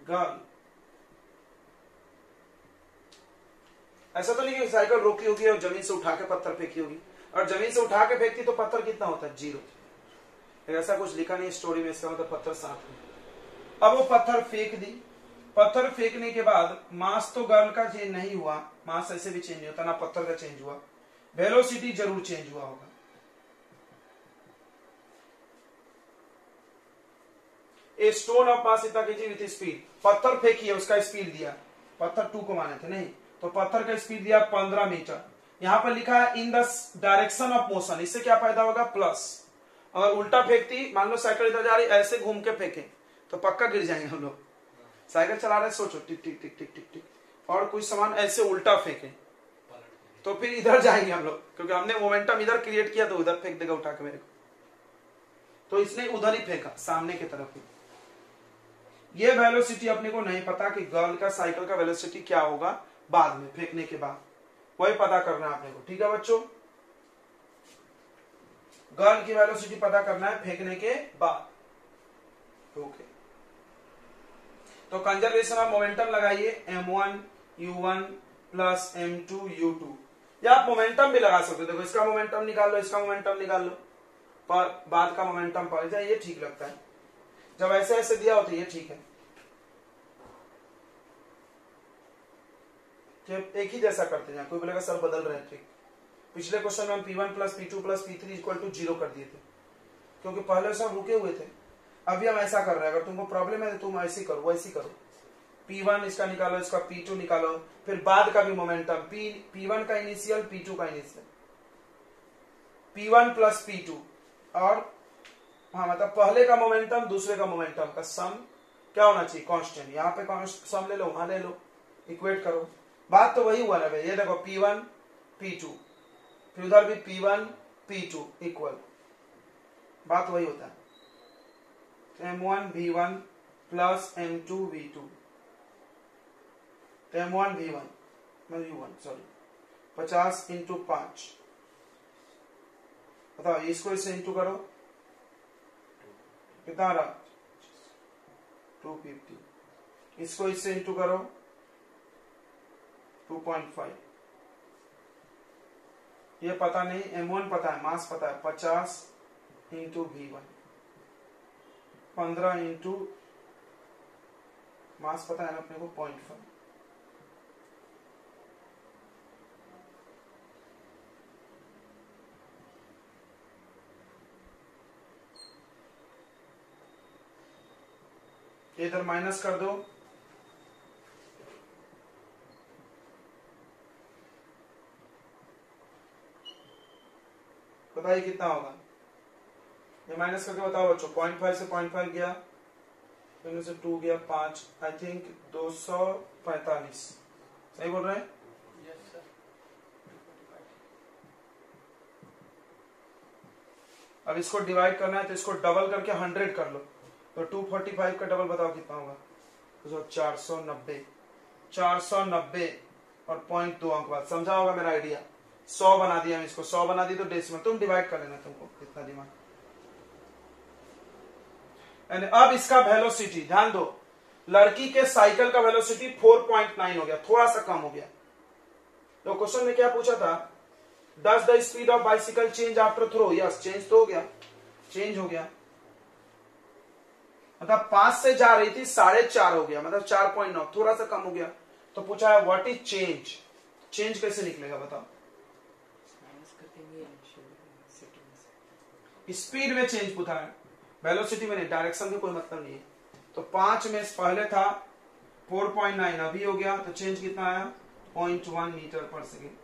गर्ल। ऐसा तो नहीं कि साइकिल रोकी होगी और जमीन से उठा के पत्थर फेंकी होगी, और जमीन से उठा के फेंकती तो पत्थर कितना होता है 0। ऐसा कुछ लिखा नहीं स्टोरी में, इसका मतलब पत्थर साथ में। अब वो पत्थर फेंक दी, पत्थर फेंकने के बाद मास तो गर्ल का चेंज नहीं हुआ, मास ऐसे भी चेंज नहीं होता ना, पत्थर का चेंज हुआ, वेलोसिटी जरूर चेंज हुआ होगा। ए स्टोन ऑफ मास इतना केजी विथ स्पीड, पत्थर फेंकी है उसका स्पीड दिया, पत्थर 2 को माने थे नहीं, तो पत्थर का स्पीड दिया 15 मीटर। यहां पर लिखा है in the direction of motion, इससे क्या फायदा होगा प्लस। अगर उल्टा फेंकती, मान लो साइकिल इधर जा रही, ऐसे घूम के फेंके तो पक्का गिर जाएंगे हम लोग। साइकिल चला रहे सोचो टिक टिक टिक टिक टिक टिक, और कोई सामान ऐसे उल्टा फेंके तो फिर इधर जाएंगे हम लोग, क्योंकि हमने मोमेंटम इधर क्रिएट किया तो उधर फेंक देगा उठा के मेरे को, तो इसने उधर ही फेंका सामने की तरफ ही। ये वेलोसिटी अपने को नहीं पता कि गर्ल का साइकिल का वेलोसिटी क्या होगा बाद में फेंकने के बाद, वही पता करना है अपने को। ठीक है बच्चों, गर्ल की वेलोसिटी पता करना है फेंकने के बाद। ओके, तो कंजर्वेशन ऑफ मोमेंटम लगाइए, M1 U1 plus M2 U2, या आप मोमेंटम भी लगा सकते हो। देखो इसका मोमेंटम निकाल लो, इसका मोमेंटम निकाल लो, पर बाद का मोमेंटम पड़ जाए, ये ठीक लगता है। जब ऐसे ऐसे दिया हो तो ये ठीक है, जब एक ही जैसा करते हैं। कोई बोलेगा सर बदल रहे हैं ट्रिक, पिछले क्वेश्चन में हम P1 plus P2 plus P3 equal to 0 कर दिए थे, क्योंकि पहले सब रुके हुए थे। अभी हम ऐसा कर रहे हैं, अगर तुमको प्रॉब्लम है तो तुम ऐसे करो, वैसे करो, P1 इसका निकालो, इसका P2 निकालो, फिर बाद का भी मोमेंटम, P1 का इनिशियल, P2 का इनिशियल, P1 प्लस P2, और हाँ मतलब पहले का मोमेंटम दूसरे का मोमेंटम का सम क्या होना चाहिए, कांस्टेंट। यहाँ पे सम ले लो, वहां ले लो, इक्वेट करो, बात तो वही हुआ ना भाई। ये देखो P1 P2, फिर उधर भी P1 P2 इक्वल, बात वही होता है। M1 V1 plus M2 V2, M1 V1 U1 sorry 50 into 5, बताओ इसको इससे इंटू करो, कितना आ रहा 250, इसको इससे इंटू करो 2.5, ये पता नहीं, M1 पता है, मास पता है 50 इंटू V1, 15 इंटू मास पता है ना अपने को 0.5, इधर माइनस कर दो, बताइए कितना होगा, ये माइनस करके बताओ बच्चों। 0.5 से 0.5 गया, इनमें से 2 गया 5, आई थिंक 245, सही बोल रहे हैं? Yes sir. अब इसको डिवाइड करना है तो इसको डबल करके 100 कर लो, तो 245 का डबल बताओ कितना होगा, तो 490, 490 और 0.2 अंक बाद, समझा होगा मेरा आइडिया। 100 बना दिया हम इसको, 100 बना दी तो डेसिमल, तुम डिवाइड कर लेना, तुमको कितना दिमाग। अब इसका वेलोसिटी ध्यान दो, लड़की के साइकिल का वेलोसिटी 4.9 हो गया, थोड़ा सा कम हो गया। तो क्वेश्चन में क्या पूछा था, does the speed of bicycle change after throw, yes change तो हो गया, चेंज हो गया, मतलब 5 से जा रही थी 4.5 हो गया, मतलब 4.9, थोड़ा सा कम हो गया। तो पूछा है व्हाट इज चेंज, चेंज कैसे निकलेगा बताओ। स्पीड में चेंज पूछा है, वेलोसिटी में नहीं, डायरेक्शन में कोई मतलब नहीं है। तो 5 में पहले था 4.9, अभी हो गया, तो चेंज कितना आया 0.1 मीटर पर सेकेंड,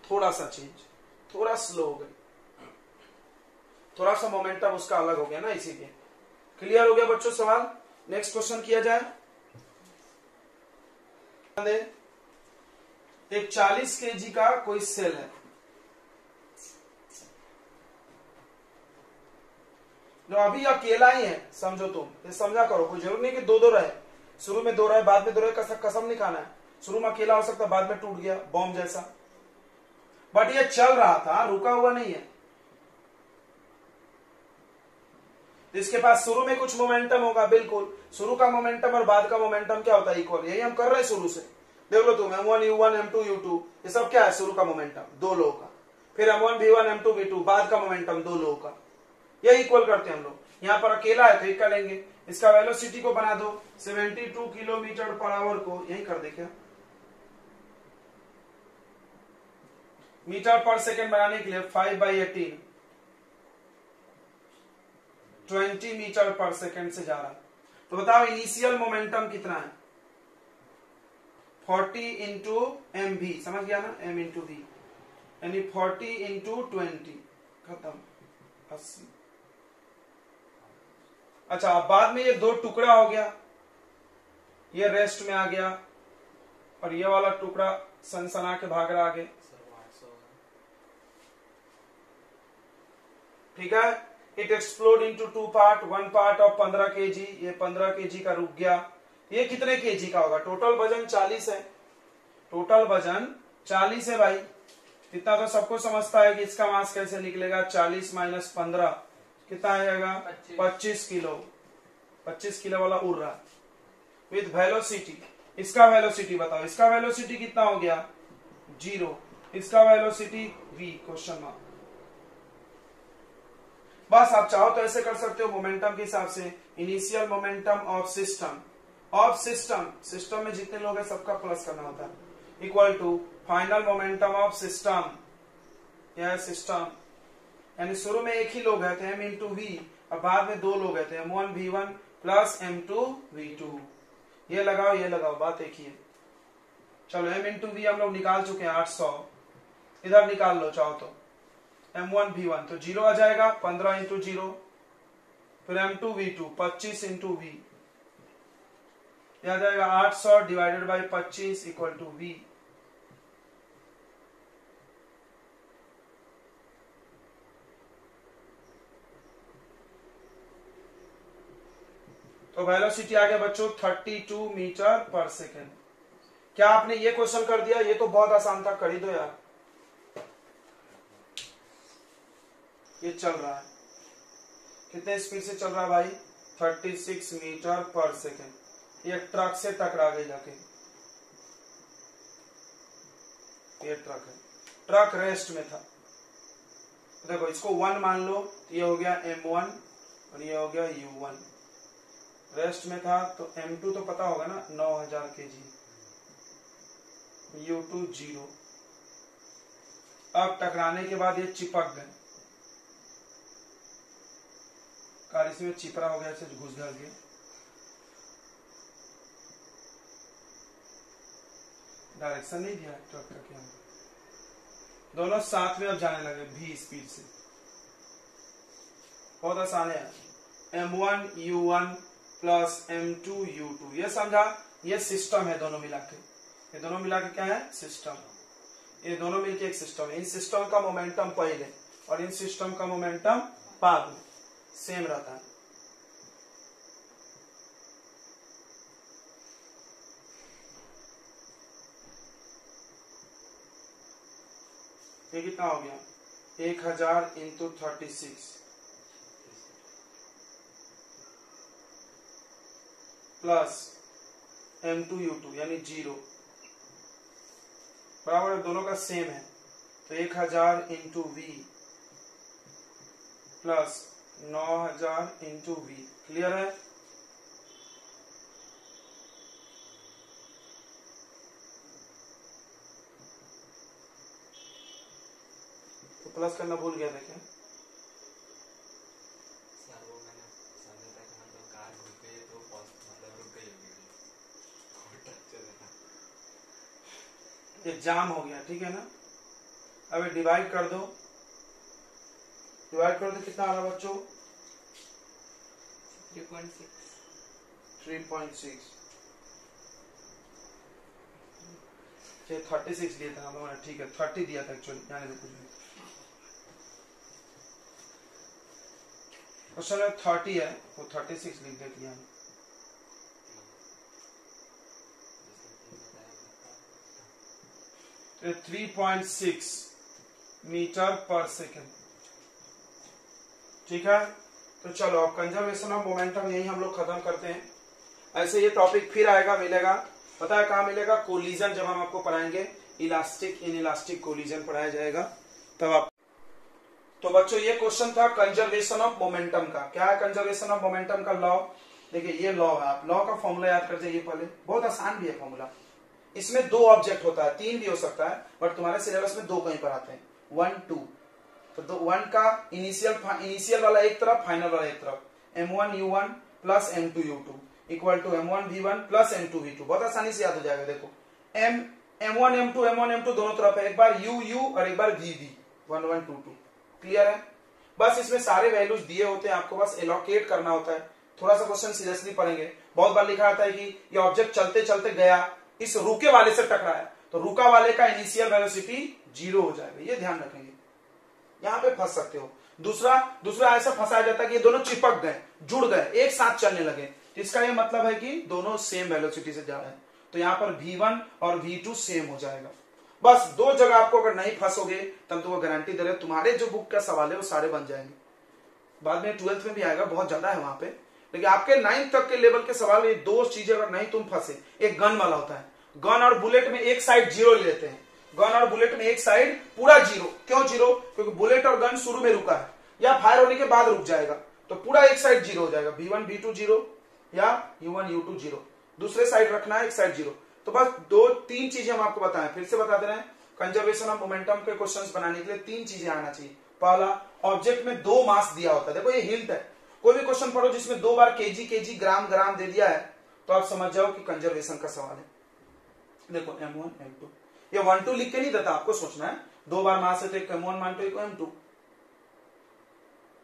थोड़ा सा चेंज, थोड़ा स्लो हो गई, थोड़ा सा मोमेंटम उसका अलग हो गया ना, इसीलिए। क्लियर हो गया बच्चों सवाल। नेक्स्ट क्वेश्चन किया जाए। एक 40 केजी का कोई सेल है, जो अभी अकेला ही है, समझो तुम, ये समझा करो, कोई जरूर नहीं कि दो दो रहे, शुरू में दो रहे बाद में दो रहे, कसम नहीं खाना है। शुरू में अकेला हो सकता, बाद में टूट गया बॉम्ब जैसा, बट ये चल रहा था, रुका हुआ नहीं है। इसके पास शुरू में कुछ मोमेंटम होगा, बिल्कुल शुरू का मोमेंटम और बाद का मोमेंटम क्या होता है, इक्वल, यही हम कर रहे हैं शुरू से। देख लो तुम, M1 U1 M2 U2 ये सब क्या है, शुरू का मोमेंटम दो लोगों का, फिर M1 V1 M2 V2 बाद का मोमेंटम दो लोगों का, ये इक्वल करते हैं हम लोग। यहाँ पर अकेला है तो एक करेंगे, इसका वेलोसिटी को बना दो 72 किलोमीटर पर आवर को, यही कर दे क्या, मीटर पर सेकेंड बनाने के लिए 5/18 20 मीटर पर सेकेंड से जा रहा है। तो बताओ इनिशियल मोमेंटम कितना है, 40 इंटू एम वी, समझ गया ना, m इंटू वी, यानी 40 इंटू 20, खत्म 80। अच्छा, अब बाद में ये दो टुकड़ा हो गया, ये रेस्ट में आ गया और ये वाला टुकड़ा सनसना के भाग रहा आगे, ठीक है। It explode into 2 part, 1 part of 15 KG, ये 15 केजी का रुक गया। ये कितने केजी का होगा, टोटल वजन 40 है, टोटल वजन 40 है भाई, इतना तो सबको समझता है कि इसका मास कैसे निकलेगा, 40 माइनस 15 कितना आएगा 25 किलो, 25 किलो वाला उड़ रहा विद वेलोसिटी। इसका वेलोसिटी बताओ, इसका वेलोसिटी कितना हो गया 0, इसका वेलोसिटी v, क्वेश्चन मार्क। बस आप चाहो तो ऐसे कर सकते हो मोमेंटम के हिसाब से, initial momentum of system, system में जितने लोग हैं सबका प्लस करना होता है, equal to final momentum of system, यह सिस्टम, यानी शुरू में एक ही लोग है थे m इंटू वी, और बाद में दो लोग थे M1 V1 plus M2 V2, ये लगाओ बात एक ही है। चलो m इंटू वी हम लोग निकाल चुके हैं 800, इधर निकाल लो चाहो तो, M1 V1 तो 0 आ जाएगा, 15 इंटू 0, फिर M2 V2 25 इंटू V, आ जाएगा 800 divided by 25 equal to V। तो वेलोसिटी आ गया बच्चों 32 मीटर पर सेकेंड। क्या आपने ये क्वेश्चन कर दिया, ये तो बहुत आसान था, कर ही दो यार। ये चल रहा है, कितने स्पीड से चल रहा है भाई? 36 मीटर पर सेकेंड। ये ट्रक से टकरा गई जाके, ये ट्रक है, ट्रक रेस्ट में था। देखो इसको 1 मान लो, तो ये हो गया m1 और ये हो गया u1। रेस्ट में था तो m2 तो पता होगा ना, 9000 kg, u2 0। अब टकराने के बाद ये चिपक गए, कार इसमें चिपरा हो गया, ऐसे घुस घस गए। डायरेक्शन नहीं दिया ट्रक का, क्या दोनों साथ में अब जाने लगे v स्पीड से। बहुत आसान है, m1 u1 plus m2 u2। ये समझा, ये सिस्टम है दोनों मिला के। ये दोनों मिला के क्या है? सिस्टम। ये दोनों मिलके एक सिस्टम है। इन सिस्टम का मोमेंटम पहले और इन सिस्टम का मोमेंटम बाद में सेम रहता है। ये कितना हो गया? 1000 इंटू 36 प्लस m2 u2 यानी 0 बराबर, दोनों का सेम है। तो 1000 into v plus 9000 into v. Clear है? तो प्लस करना भूल गया था क्या? ये जाम हो गया, ठीक है ना? अब डिवाइड कर दो, डिवाइड कर दो, कितना आ रहा बच्चों? 3.6। 36 दिया था हम लोगों ने, ठीक है 30 दिया था एक्चुअली, जाने दो कुछ भी। क्वेश्चन में 30 है, वो 36 लिख देती है। 3.6 मीटर पर सेकेंड, ठीक है। तो चलो अब कंजर्वेशन ऑफ मोमेंटम यही हम लोग खत्म करते हैं। ऐसे ये टॉपिक फिर आएगा, मिलेगा, पता है कहाँ मिलेगा? कोलिजन, जब हम आपको पढ़ाएंगे इलास्टिक इन इलास्टिक कोलिजन पढ़ाया जाएगा तब आप। तो बच्चों ये क्वेश्चन था कंजर्वेशन ऑफ मोमेंटम का। क्या है कंजर्वेशन ऑफ मोमेंटम का? लॉ। देखिए ये लॉ है, आप लॉ का फॉर्मूला याद कर जाइए पहले, बहुत आसान भी है फॉर्मूला। इसमें 2 ऑब्जेक्ट होता है, 3 भी हो सकता है, बट तुम्हारे सिलेबस में 2 कहीं पर आते हैं, 1 2। तो 1 का इनिशियल वाला एक तरफ, फाइनल वाला एक तरफ। m1 u1 plus m2 u2 equal to m1 v1 plus m2 v2। बहुत आसानी से याद हो जाएगा। देखो m1 m2 दोनों तरफ है, एक बार u और एक बार v 1 1 2 2। क्लियर है? बस इसमें सारे वैल्यूज दिए होते हैं, आपको बस एलोकेट करना होता है। थोड़ा सा क्वेश्चन सीरियसली पढ़ेंगे। बहुत बार लिखा आता है कि ये ऑब्जेक्ट चलते चलते गया, इस रुके वाले से टकराया, तो रुका वाले का इनिशियल वेलोसिटी 0 हो जाएगा, ये ध्यान रखेंगे। यहां पे फंस सकते हो। दूसरा ऐसा फंसाया जाता है कि ये दोनों चिपक गए, जुड़ गए, एक साथ चलने लगे। इसका ये मतलब है कि दोनों सेम वेलोसिटी से जा रहे हैं, तो यहां पर v1 और v2 सेम हो जाएगा। बस 2 जगह आपको अगर नहीं फंसोगे तब तो वो गारंटी दे रहे, तुम्हारे जो बुक का सवाल है वो सारे बन जाएंगे। बाद में 12th में भी आएगा, बहुत ज्यादा है वहां पे, लेकिन आपके 9th तक के लेवल के सवाल में 2 चीजें अगर नहीं तुम फंसे। एक गन वाला होता है, गन और बुलेट में एक साइड 0 ले लेते हैं। गन और बुलेट में एक साइड पूरा 0। क्यों 0? क्योंकि बुलेट और गन शुरू में रुका है या फायर होने के बाद रुक जाएगा, तो पूरा एक साइड 0 हो जाएगा। v1 v2 0 या u1 u2 0। दूसरे साइड रखना है एक साइड 0। तो बस 2-3 चीजें हम आपको बताएं, फिर से बता दे रहे हैं। कंजर्वेशन ऑफ मोमेंटम के क्वेश्चंस बनाने के लिए 3 चीजें आना चाहिए। पहला, ऑब्जेक्ट में 2 मास दिया होता है। देखो ये हिंट है, कोई भी क्वेश्चन पढ़ो जिसमें 2 बार केजी केजी ग्राम ग्राम दे दिया है, तो आप समझ जाओ कि कंजर्वेशन का सवाल है। देखो m1 m2, ये 1 2 लिख के नहीं देता, आपको सोचना है 2 बार मास है तो एक m1 मान तो एक m2।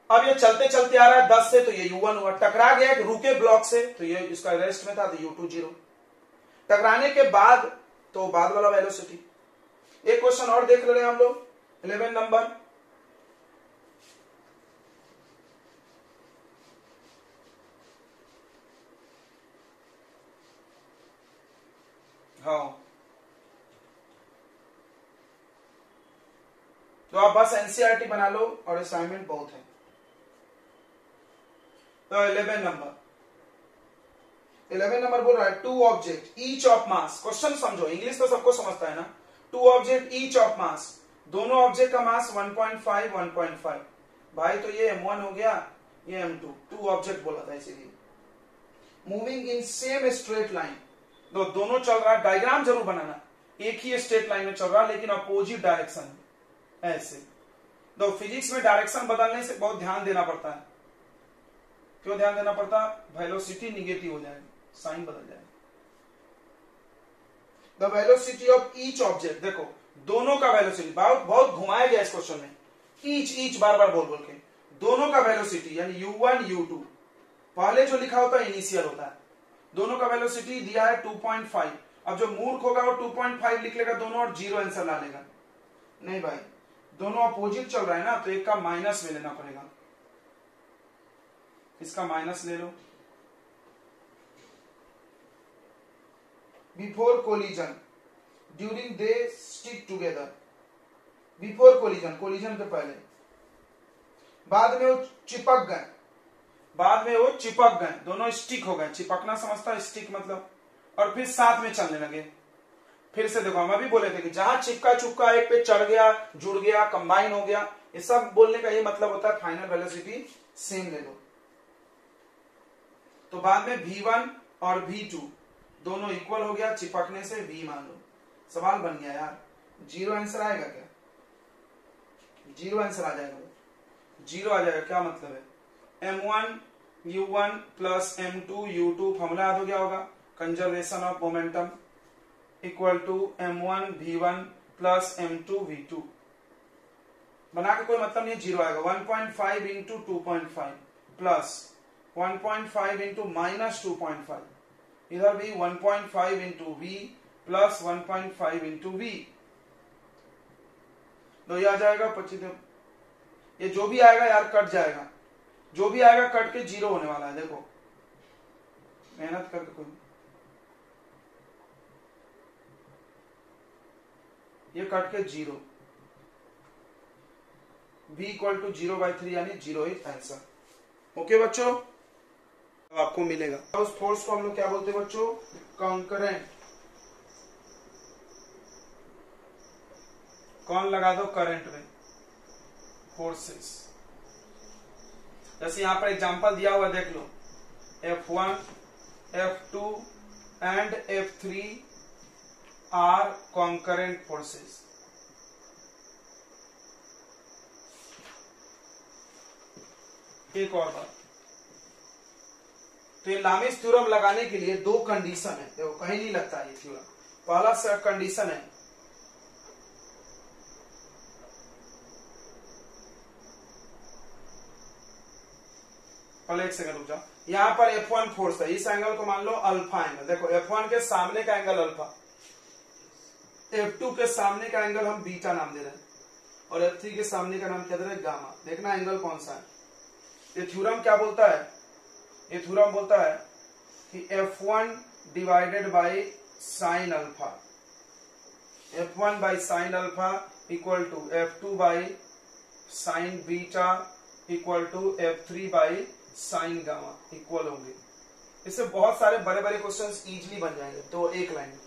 अब ये चलते चलते आ रहा है 10 से, तो ये u1 हुआ। टकरा गया एक रुके ब्लॉक से, तो ये इसका रेस्ट में था, तो u2 0। टकराने के बाद तो बाद वाला वेलोसिटी। एक क्वेश्चन और देख ले रहे हैं हम लोग, 11 नंबर। हाँ तो आप बस एनसीईआरटी बना लो और असाइनमेंट बहुत है। तो 11 नंबर बोल रहा है two object each of mass. Question समझो, इंग्लिश तो सबको समझता है ना। Two object each of mass, दोनों ऑब्जेक्ट का मास 1.5 1.5। भाई तो ये M1 हो गया, ये M2, टू ऑब्जेक्ट बोला था इसीलिए। Moving in same straight line, दोनों चल रहा है, डायग्राम जरूर बनाना, एक ही स्ट्रेट लाइन में चल रहा है लेकिन अपोजिट डायरेक्शन ऐसे। तो फिजिक्स में डायरेक्शन बदलने से बहुत ध्यान देना पड़ता है। क्यों ध्यान देना पड़ता है? वेलोसिटी निगेटिव हो जाएगी, साइन बदल जाएगा। The velocity of each object, देखो दोनों का वेलोसिटी, बहुत घुमाया गया इस क्वेश्चन में, ईच बार बार बोल के, दोनों का वेलोसिटी यानी U1 U2, पहले जो लिखा होता है इनिशियल होता है। दोनों का वेलोसिटी दिया है 2.5। अब जो मूर्ख होगा वो 2.5 लिख लेगा दोनों और 0 आंसर ला लेगा। नहीं भाई, दोनों अपोजिट चल रहा है ना, तो एक का माइनस में लेना पड़ेगा। इसका माइनस ले लो। Before collision, during they stick together. Before collision, collision के पहले, बाद में वो चिपक गए, दोनों स्टिक हो गए। चिपकना समझता है, स्टिक मतलब, और फिर साथ में चलने लगे। फिर से देखो, हम अभी बोले थे कि जहां चिपका चुपका एक पे चढ़ गया, जुड़ गया, कंबाइन हो गया, ये सब बोलने का ये मतलब होता है फाइनल वेलोसिटी सेम ले लो। तो बाद में V1 और V2 दोनों इक्वल हो गया, चिपकने से V मान लो। सवाल बन गया यार, 0 आंसर आएगा क्या? 0 आंसर आ जाएगा, 0 आ जाएगा। क्या मतलब है? M1 U1 plus M2 U2, formula याद हो गया होगा, conservation of momentum equal to M1 V1 plus M2 V2। बना के कोई मतलब नहीं, 0 आएगा। 1.5 इंटू 2.5 प्लस 1.5 इंटू माइनस 2.5, इधर भी 1.5 into V plus 1.5 into V, तो ये आ जाएगा 25। ये जो भी आएगा यार कट जाएगा, जो भी आएगा कट के 0 होने वाला है। देखो मेहनत करके कोई, ये कट के 0, V इक्वल टू 0/3 यानी 0 ही आंसर। ओके बच्चों, अब आपको मिलेगा। उस फोर्स को हम लोग क्या बोलते हैं बच्चों? कॉन्करेंट। कौन लगा दो करंट में? फोर्सेस। जैसे यहां पर एग्जांपल दिया हुआ देख लो, F1 F2 and F3 are concurrent forces. एक और बात, तो ये लामिस थ्योरम लगाने के लिए 2 कंडीशन है। देखो कहीं नहीं लगता ये थ्योरम। पहला कंडीशन है, पहले एक सेकंड रुक जाओ। यहां पर F1 फोर्स है, इस एंगल को मान लो अल्फा एंगल। देखो F1 के सामने का एंगल अल्फा, F2 के सामने का एंगल हम बीटा नाम दे रहे हैं, और F3 के सामने का नाम क्या दे रहे हैं? गामा। देखना एंगल कौन सा है। ये थ्योरम क्या बोलता है? ये थ्योरम बोलता है कि F1 divided by sine alpha, F1 by sine alpha equal to F2 by sine beta equal to F3 by sine gamma equal होंगे। इससे बहुत सारे बड़े बड़े क्वेश्चंस इजीली बन जाएंगे। तो एक लाइन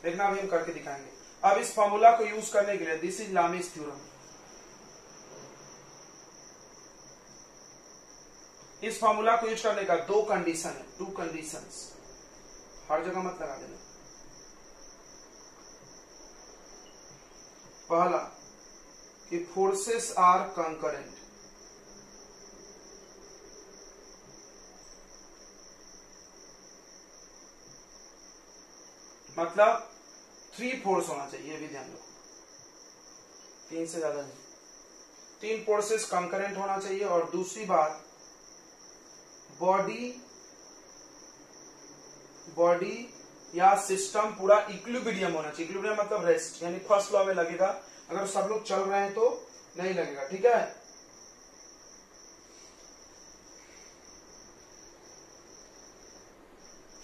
देखना, अभी हम करके दिखाएंगे। अब इस फॉर्मूला को यूज करने के लिए, दिस इज लामिस थ्योरम, इस फॉर्मूला को यूज करने का 2 कंडीशन है, 2 कंडीशंस। हर जगह मत लगा देना। पहला कि फोर्सेस आर कंकरेंट, मतलब 3 फोर्स होना चाहिए, ये भी ध्यान रखो, 3 से ज्यादा नहीं। 3 फोर्सेस कंकरेंट होना चाहिए। और दूसरी बात, बॉडी या सिस्टम पूरा इक्विलिब्रियम होना चाहिए। इक्विलिब्रियम मतलब रेस्ट, यानी फर्स्ट लॉ में लगेगा। अगर सब लोग चल रहे हैं तो नहीं लगेगा, ठीक है।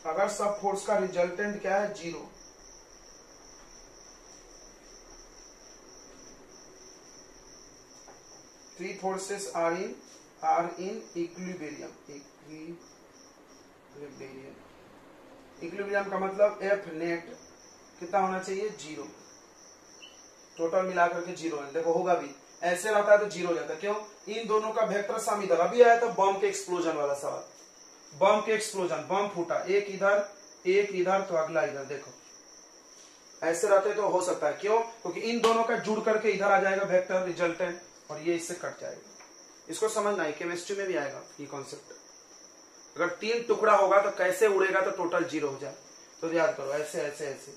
अगर सब फोर्स का रिजल्टेंट क्या है? 0। 3 forces are in equilibrium. Equilibrium का मतलब एफ नेट कितना होना चाहिए, 0। टोटल मिलाकर के 0 है। देखो होगा भी, ऐसे रहता है तो 0 हो जाता है। क्यों? इन दोनों का वेक्टर सम इधर। अभी आया था बम के एक्सप्लोजन वाला सवाल, बम के एक्सप्लोजन, बम फूटा, एक इधर तो अगला इधर। देखो ऐसे रहते तो हो सकता है। क्यों? क्योंकि इन दोनों का जुड़ करके इधर आ जाएगा वेक्टर रिजल्टेंट, और ये इससे कट जाएगा। इसको समझना है, केमिस्ट्री में भी आएगा ये कॉन्सेप्ट। अगर 3 टुकड़ा होगा तो कैसे उड़ेगा तो टोटल 0 हो जाए। तो याद करो ऐसे ऐसे ऐसे,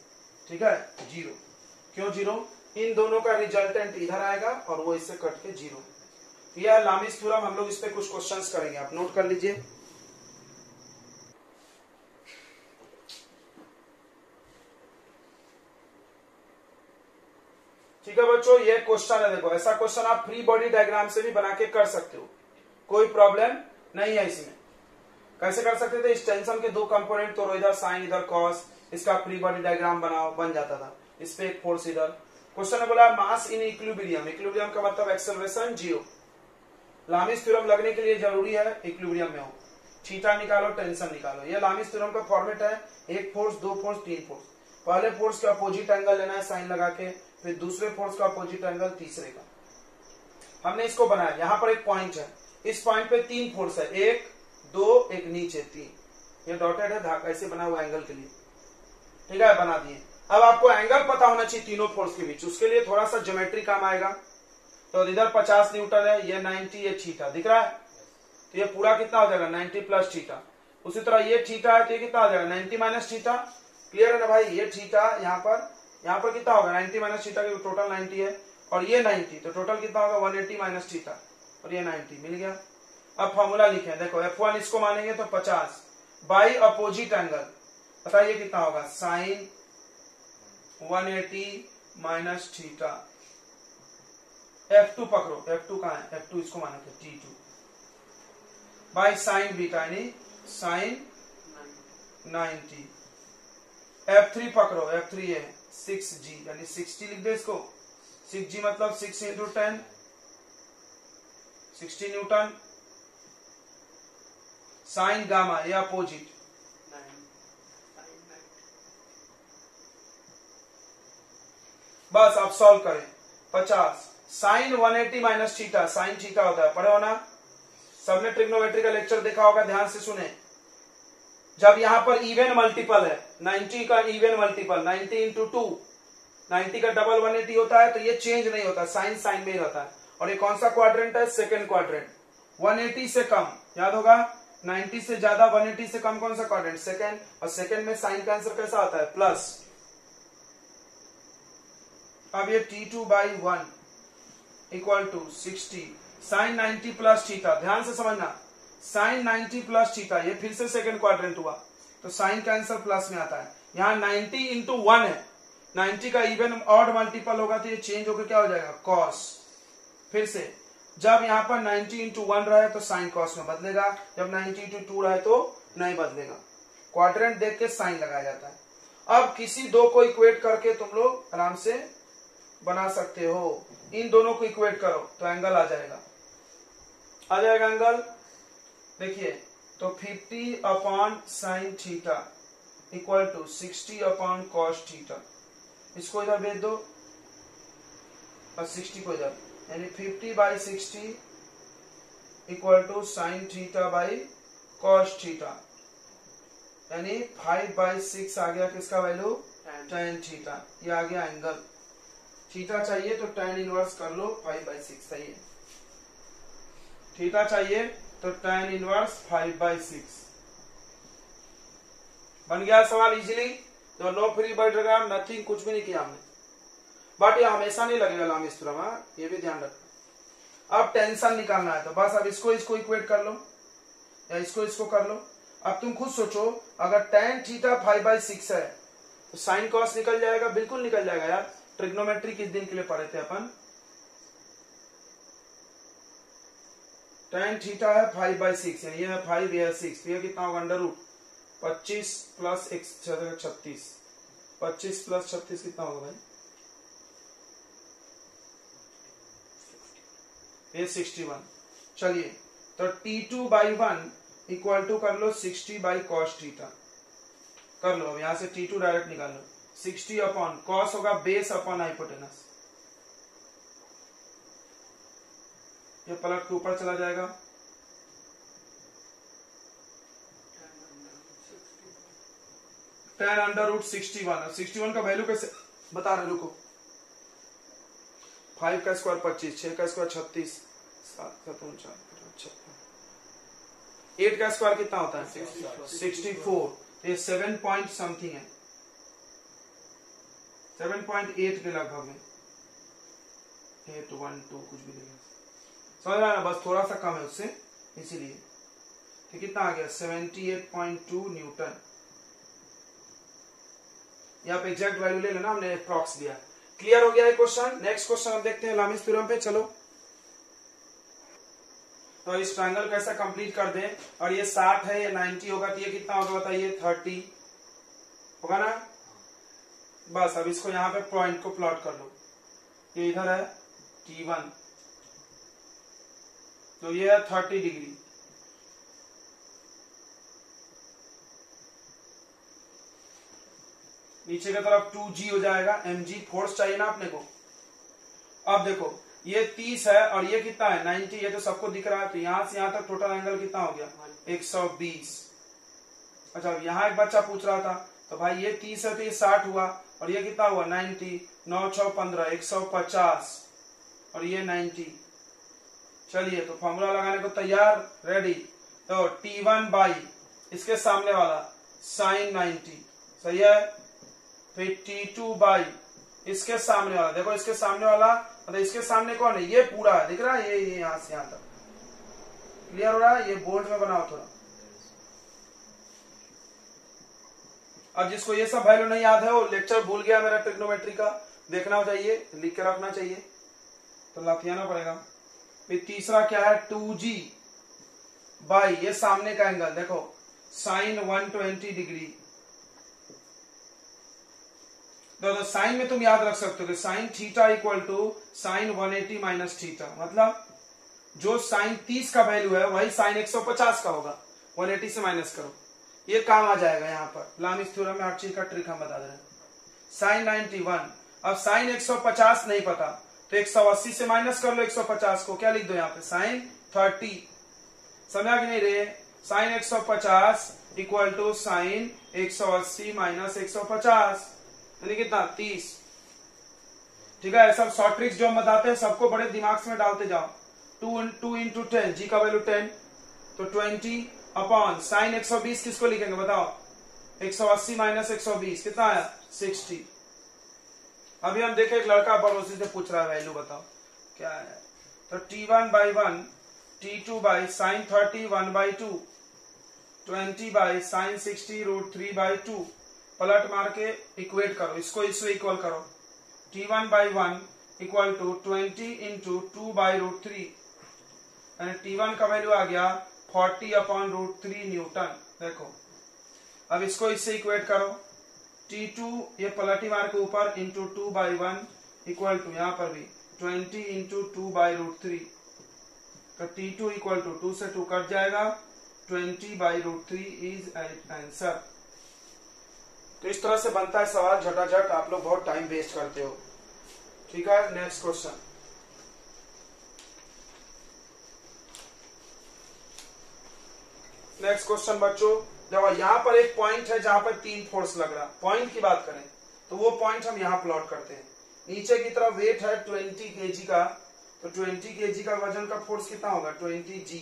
ठीक है, 0। क्यों 0? इन दोनों का रिजल्टेंट इधर आएगा और वो इससे कट के 0। यह लामिस थ्योरम, हम लोग इस पे कुछ क्वेश्चंस करेंगे, आप नोट कर लीजिए। ठीक है बच्चों, ये क्वेश्चन है। देखो ऐसा क्वेश्चन आप फ्री बॉडी डायग्राम से भी बना के कर सकते हो, कोई प्रॉब्लम नहीं है इसमें। कैसे कर सकते थे? इस टेंशन के 2 कंपोनेंट तोड़ो, इधर साइन इधर कॉस, इसका फ्री बॉडी डायग्राम बनाओ, बन जाता था। इस पे एक फोर्स इधर। क्वेश्चन ने बोला मास इन इक्विलिब्रियम। इक्विलिब्रियम का मतलब एक्सेलरेशन 0। लामिस थ्योरम लगने के लिए जरूरी है इक्विलिब्रियम में हो। थीटा निकालो, टेंशन निकालो। ये लामिस थ्योरम का फॉर्मेट है, 1 फोर्स 2 फोर्स 3 फोर्स। पहले फोर्स का अपोजिट एंगल लेना है साइन लगा के, फिर दूसरे फोर्स का अपोजिट एंगल तीसरे का। हमने इसको बनाया, यहाँ पर एक पॉइंट है, इस पॉइंट पे 3 फोर्स है, 1 2 एक नीचे 3। ये डॉटेड है, धागा ऐसे बना हुआ एंगल के लिए, ठीक है, बना दिए। अब आपको एंगल पता होना चाहिए तीनों फोर्स के बीच, उसके लिए थोड़ा सा ज्योमेट्री काम आएगा। तो इधर 50 न्यूटन है, ये 90, ये थीटा दिख रहा है, तो ये पूरा कितना हो जाएगा 90 प्लस थीटा। उसी तरह ये थीटा है तो ये कितना हो जाएगा 90 माइनस थीटा। क्लियर है ना भाई? ये थीटा यहाँ पर कितना होगा 90 माइनस थीटा, की टोटल 90 है, और ये 90 तो टोटल कितना होगा 180 माइनस थीटा, और ये 90 मिल गया। अब फॉर्मूला लिखे, देखो F1 इसको मानेंगे तो 50 बाई अपोजिट एंगल, बताइए कितना होगा, साइन 180 माइनस थीटा। F2 पकड़ो, F2 कहाँ है, F2 इसको माने थे T2 बाई साइन बीटा यानी साइन 90। F3 पकड़ो, F3 है 6G यानी 60 लिख दे इसको। 6G मतलब 6 इंटू 10 60 न्यूटन। साइन गामा ये अपोजिट, बस आप सॉल्व करें। 50 sine 180 minus theta, sine theta होता है, पढ़े हो ना? सबने ट्रिग्नोमेट्री का लेक्चर देखा होगा, ध्यान से सुने। जब यहां पर इवन मल्टीपल है, 90 का इवन मल्टीपल 90 इंटू 2, 90 का डबल 180 होता है, तो ये चेंज नहीं होता, साइन साइन में ही रहता है। और ये कौन सा क्वाड्रेंट है, सेकेंड क्वाड्रेंट। 180 से कम, याद होगा 90 से ज्यादा 180 से कम कौन सा क्वाड्रेंट, सेकेंड। और सेकेंड में साइन का आंसर कैसा आता है, प्लस। अब ये T2 by 1 equal to 60 sine 90 plus theta. ध्यान से समझना, साइन 90 प्लस थीटा, ये फिर से सेकंड क्वाड्रेंट हुआ, तो साइन का आंसर प्लस में आता है। यहाँ 90 इंटू 1 है, 90 का इवन ऑड मल्टीपल होगा तो ये चेंज होकर क्या हो जाएगा, कॉस। फिर से जब यहाँ पर 90 इंटू 1 रहे तो साइन कॉस में बदलेगा, जब 90 इंटू 2 रहे तो नहीं बदलेगा। क्वाड्रेंट देख के साइन लगाया जाता है। अब किसी दो को इक्वेट करके तुम लोग आराम से बना सकते हो। इन दोनों को इक्वेट करो तो एंगल आ जाएगा एंगल। देखिए तो 50 upon sine theta equal to 60 upon cos theta. इसको इधर भेज दो और 60 को इधर, यानी 50 by 60 equal to sine theta by cos theta, यानी 5 बाई 6 आ गया किसका वैल्यू, tan थीटा। ये आ गया एंगल। थीटा चाहिए तो tan इनवर्स कर लो 5 बाई 6, सही है। थीटा चाहिए तो tan इनवर्स 5 बाई 6 बन गया सवाल इजीली। तो no free body diagram, nothing, कुछ भी नहीं किया हमने। बट ये हमेशा नहीं लगेगा लामिस थ्योरम, ये भी ध्यान रखना। अब टेंशन निकालना है तो बस अब इसको इक्वेट कर लो या इसको कर लो। अब तुम खुद सोचो, अगर tan थीटा 5 बाई 6 है तो साइन कॉस निकल जाएगा, बिल्कुल निकल जाएगा यार। ट्रिग्नोमेट्री किस दिन के लिए पढ़े थे अपन, tan थीटा है 5 बाई 6, ये है 5, ये है 6, ये कितना होगा अंडर रूट 25 प्लस 36, 25 प्लस 36 कितना होगा भाई, ये 61। चलिए तो T2/1 इक्वल टू कर लो 60 बाई कॉस थीटा कर लो। अब यहां से T2 डायरेक्ट निकाल लो। 60 अपॉन कॉस होगा बेस अपॉन हाइपोटेनस, ये पलट के ऊपर चला जाएगा। tan under root 61। 61 का वैल्यू कैसे बता रहे, रुको। 5 का स्क्वायर 25, 6 का स्क्वायर 36, 7 का 56, 8 का स्क्वायर कितना होता है 64। ये 7 पॉइंट समथिंग है, 7.8 के लगभग में, 812 कुछ भी नहीं समझ रहा है ना, बस थोड़ा सा कम है उससे, इसीलिए। तो कितना आ गया 78.2 न्यूटन। यहाँ पे एग्जैक्ट वैल्यू ले लेना, हमने अप्रॉक्स दिया। क्लियर हो गया है क्वेश्चन। नेक्स्ट क्वेश्चन हम देखते हैं लामिस थ्योरम पे। चलो तो इस ट्रायंगल को ऐसा कंप्लीट कर दें, और ये 60 है, ये 90 होगा, तो ये कितना होगा बताइए 30 होगा ना। बस अब इसको यहाँ पे पॉइंट को प्लॉट कर लो। ये इधर है T1, तो ये है 30 डिग्री। नीचे की तरफ 2G हो जाएगा, mg फोर्स चाहिए ना अपने को। अब देखो ये 30 है और ये कितना है 90, ये तो सबको दिख रहा है। तो यहां से यहां तक टोटल एंगल कितना हो गया 120। अच्छा अब यहाँ एक बच्चा पूछ रहा था, तो भाई ये 30 है तो ये 60 हुआ, और ये कितना हुआ 90, 9 6 15 150, और ये 90। चलिए तो फॉर्मूला लगाने को तैयार, रेडी। तो T1 बाई इसके सामने वाला साइन 90, सही है। फिर T2 बाई इसके सामने वाला, देखो इसके सामने वाला मतलब इसके सामने कौन है, ये पूरा है, दिख रहा है, ये यहां से यहां तक क्लियर हो रहा है। ये बोल्ड में बनाओ थोड़ा। अब जिसको ये सब वैल्यू नहीं याद है वो लेक्चर भूल गया मेरा ट्रिग्नोमेट्री का, देखना चाहिए, लिख के रखना चाहिए, तो लाथियाना पड़ेगा। फिर तीसरा क्या है 2G बाई ये सामने का एंगल, देखो साइन 120 डिग्री। तो साइन में तुम याद रख सकते हो कि sine theta equal to sine 180 minus theta, मतलब जो साइन 30 का वैल्यू है वही साइन 150 का होगा, 180 से माइनस करो, ये काम आ जाएगा यहाँ पर। लामिस थ्योरम में हर चीज का ट्रिक हम बता दे रहे हैं। साइन 91, अब साइन 150 नहीं पता तो 180 से माइनस कर लो 150 को, क्या लिख दो यहाँ पे साइन 30, समझा कि नहीं रे। Sine 150 equal to sine 180 minus 150, यानी कितना 30। ठीक है, सब शॉर्ट ट्रिक्स जो हम बताते हैं सबको बड़े दिमाग में डालते जाओ। 2 इंटू 10, जी का वैल्यू 10, तो 20 अपॉन साइन 120 किसको लिखेंगे बताओ, 180 माइनस 120 कितना आया 60। अभी हम देखें एक लड़का पड़ोसी से पूछ रहा है वैल्यू बताओ क्या है, तो T1/1 T2 by sine 30 1/2 20 by sine 60 √3/2, पलट मार के इक्वेट करो, इसको इससे इक्वल करो। T1/1 इक्वल टू 20 इंटू 2/√3, यानी T1 का वैल्यू आ गया 40/√3 न्यूटन। देखो अब इसको इससे इक्वेट करो, T2 ये पलटी मार के ऊपर इंटू 2/1 इक्वल टू यहाँ पर भी 20 इंटू 2/√3, तो T2 इक्वल टू 2 से 2 कट जाएगा, 20/√3 इज आंसर। तो इस तरह से बनता है सवाल झटाझट, आप लोग बहुत टाइम वेस्ट करते हो। ठीक है, नेक्स्ट क्वेश्चन। नेक्स्ट क्वेश्चन बच्चों, देखो यहाँ पर एक पॉइंट है जहां पर 3 फोर्स लग रहा। पॉइंट की बात करें तो वो पॉइंट हम यहाँ प्लॉट करते हैं। नीचे की तरफ वेट है 20 kg का, तो 20 kg का वजन का फोर्स कितना होगा 20G।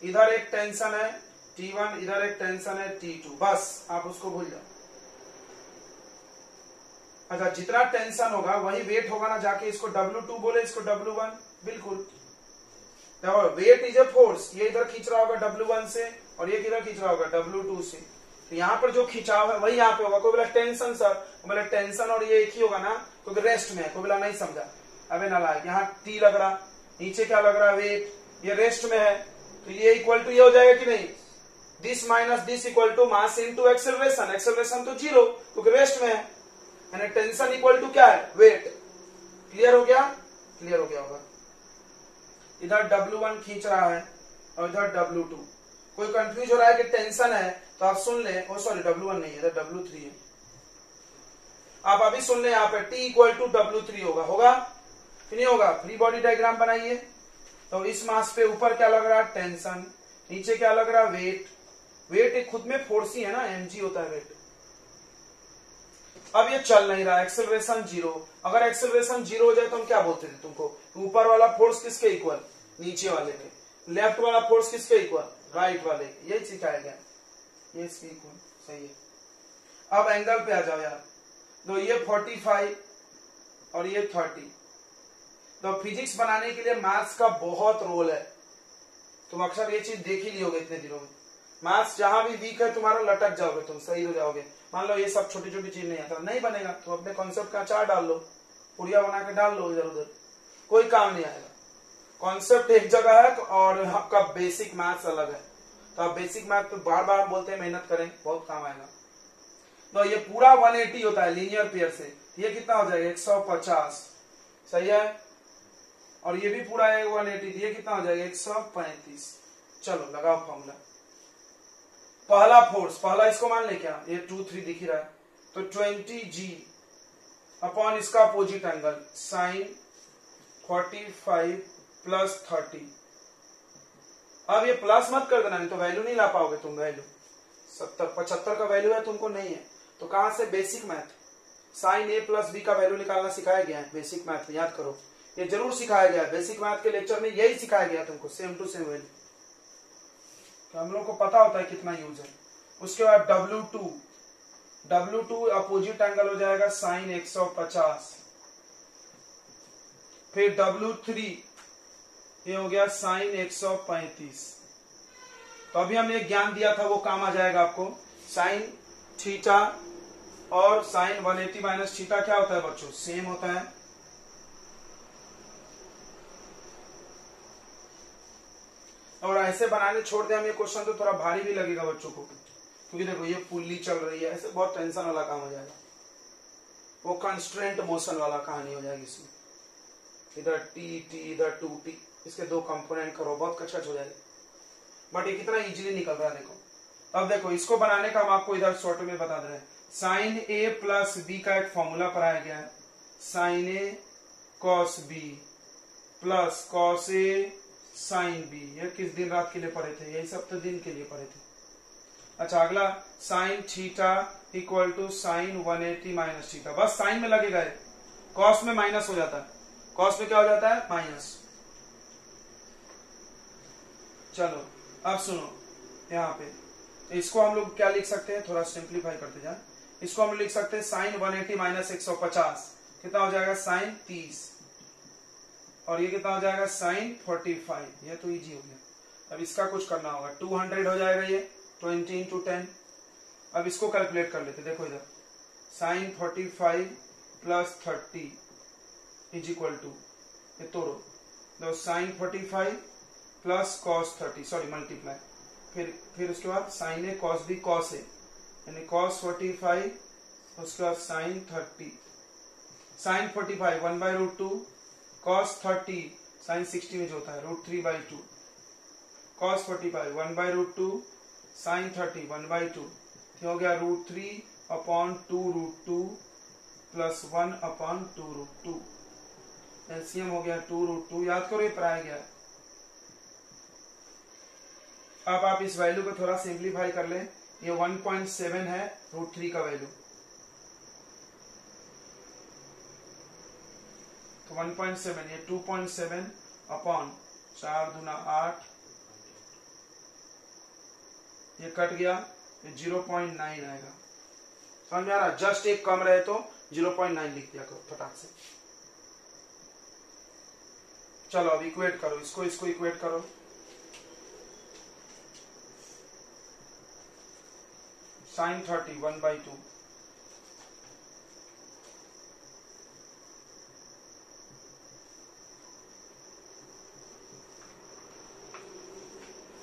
इधर एक टेंशन है T1, इधर एक टेंशन है T2, बस आप उसको भूल जाओ। अच्छा, जितना टेंशन होगा वही वेट होगा ना, जाके इसको W2 बोले, इसको W1, बिल्कुल। देखो वेट इज ए फोर्स, ये इधर खींच रहा होगा W1 से और ये किधर खींच रहा होगा W2 से, तो यहाँ पर जो खिंचाव है वही यहाँ पे होगा। कोई बोला टेंशन सर, बोले टेंशन और ये एक ही होगा ना, क्योंकि रेस्ट में है। कोई बोला नहीं समझा, अबे नालायक, यहाँ T लग रहा, नीचे क्या लग रहा वेट, ये रेस्ट में है, तो ये इक्वल टू ये हो जाएगा कि नहीं, this minus this equal to mass into acceleration. Acceleration तो 0 क्योंकि रेस्ट में है, यानी टेंशन इक्वल टू क्या है वेट। क्लियर हो गया, क्लियर हो गया होगा। इधर W1 खींच रहा है और इधर W2। कोई कंफ्यूज हो रहा है कि टेंशन है तो आप सुन लें, ओ सॉरी W1 नहीं है, इधर W3 है। आप अभी सुन लें, यहाँ पे T इक्वल टू W3 होगा कि नहीं होगा? फ्री बॉडी डायग्राम बनाइए। तो इस मास पे ऊपर क्या लग रहा है? टेंशन। नीचे क्या लग रहा है? वेट। वेट एक खुद में फोर्स ही है ना, mg होता है वेट। अब ये चल नहीं रहा, एक्सेलरेशन 0। अगर एक्सेलरेशन 0 हो जाए तो हम क्या बोलते थे तुमको? ऊपर वाला फोर्स किसके इक्वल? नीचे वाले के। लेफ्ट वाला फोर्स किसके इक्वल? राइट वाले। यही सिखाया गया, ये इसके इक्वल। सही है। अब एंगल पे आ जाओ यार। तो ये 45 और ये 30। तो फिजिक्स बनाने के लिए मैथ्स का बहुत रोल है। तुम अक्सर ये चीज देख ही लियोगे इतने दिनों में। मैथ्स जहां भी वीक है तुम्हारा, लटक जाओगे तुम, सही हो जाओगे। मान लो ये सब छोटी छोटी चीज नहीं आता, नहीं बनेगा तो अपने कॉन्सेप्ट का अचार डाल लो, पुड़िया बना के डाल लो इधर उधर, कोई काम नहीं आएगा। कॉन्सेप्ट एक जगह है और आपका बेसिक मैथ्स अलग है। तो आप बेसिक मैथ पे बार बार बोलते हैं मेहनत करें, बहुत काम आएगा। तो ये पूरा 180 होता है लीनियर पेयर से। ये कितना हो जाएगा? 150। सही है। और ये भी पूरा है 180, ये कितना हो जाएगा? 135। चलो लगाओ फॉर्मूला। पहला फोर्स, पहला इसको मान ले क्या? ये 2 3 दिख ही रहा है, तो 20G अपॉन इसका अपोजिट एंगल साइन 45 प्लस 30। अब ये प्लस मत कर देना, नहीं तो वैल्यू नहीं ला पाओगे तुम। वैल्यू 70 75 का वैल्यू है, तुमको नहीं है तो कहां से? Basic math. Sine a plus b का वैल्यू निकालना सिखाया गया है बेसिक मैथ में, याद करो। ये जरूर सिखाया गया है बेसिक मैथ के लेक्चर में, यही सिखाया गया तुमको, सेम टू सेम वैल्यू। तो हम लोग को पता होता है कितना यूज है। उसके बाद W2 अपोजिट एंगल हो जाएगा साइन 150। फिर W3 ये हो गया साइन 135। तो अभी हमने एक ज्ञान दिया था वो काम आ जाएगा आपको। साइन थीटा और साइन 180 माइनस थीटा क्या होता है बच्चों? सेम होता है। और ऐसे बनाने छोड़ दे हम ये क्वेश्चन तो थोड़ा भारी भी लगेगा बच्चों को, क्योंकि देखो ये पुल्ली चल रही है, ऐसे बहुत टेंशन वाला काम हो जाएगा। वो कंस्ट्रेंट मोशन वाला कहानी हो जाएगी इसमें। इधर टी इधर 2t, इसके 2 कंपोनेंट करो, बहुत कचकच हो जाएगी। बट ये कितना इजीली निकल रहा है देखो। अब देखो इसको बनाने का हम आपको इधर शॉर्ट में बता दे रहे हैं। साइन a प्लस बी का एक फॉर्मूला पढ़ाया गया है, sine a cos b plus cos a sine b। ये किस दिन रात के लिए पढ़े थे? यही सब तो दिन के लिए पढ़े थे। अच्छा अगला sine theta equal to sine 180 minus theta. बस साइन में लगेगा, कॉस में माइनस हो जाता है। कॉस में क्या हो जाता है? माइनस। चलो अब सुनो यहाँ पे, इसको हम लोग क्या लिख सकते हैं? थोड़ा सिंप्लीफाई करते जाए। इसको हम लिख सकते हैं साइन 180 माइनस 150 कितना हो जाएगा? साइन 30। और ये कितना हो जाएगा? साइन 45। ये तो इजी हो गया। अब इसका कुछ करना होगा, 200 हो जाएगा ये 20 इंटू 10। अब इसको कैलकुलेट कर लेते, देखो इधर sine 45 plus 30 is equal to, ये तोड़ो, तो sine 45 plus cos 30, sorry multiply, फिर उसके बाद sine A cos B cos A, यानी कॉस 45, उसके बाद साइन 30, साइन 45 1/√2, कॉस 30 साइन 60 में जो होता है √3/2, कॉस 45 1/√2, साइन 30 1/2, हो गया √3/2√2 प्लस 1/2√2। एलसीएम हो गया 2√2। याद करो ये पढ़ाया गया है। अब आप इस वैल्यू को थोड़ा सिंप्लीफाई कर लें। ये 1.7 है √3 का वैल्यू, तो 1.7 ये 2.7 अपॉन 4 दूना 8, ये कट गया, ये 0.9 आएगा। समझ में आ रहा? जस्ट एक कम रहे तो 0.9 लिख दिया करो फटाक से। चलो अब इक्वेट करो, इसको इक्वेट करो। साइन 30 1/2,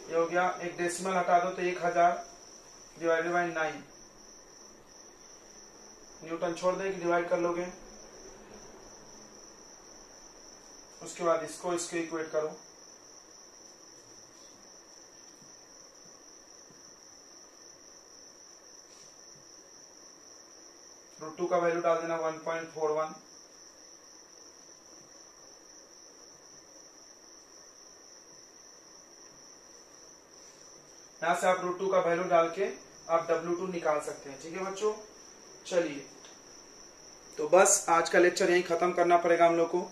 ये हो गया, एक डेसिमल हटा दो तो 1000 डिवाइडेड बाई 9। न्यूटन छोड़ दे कि डिवाइड कर लोगे। उसके बाद इसको इक्वेट करो, √2 का वैल्यू डाल देना 1.41। यहां से आप √2 का वैल्यू डाल के आप W2 निकाल सकते हैं। ठीक है बच्चों, चलिए तो बस आज का लेक्चर यहीं खत्म करना पड़ेगा हम लोग को।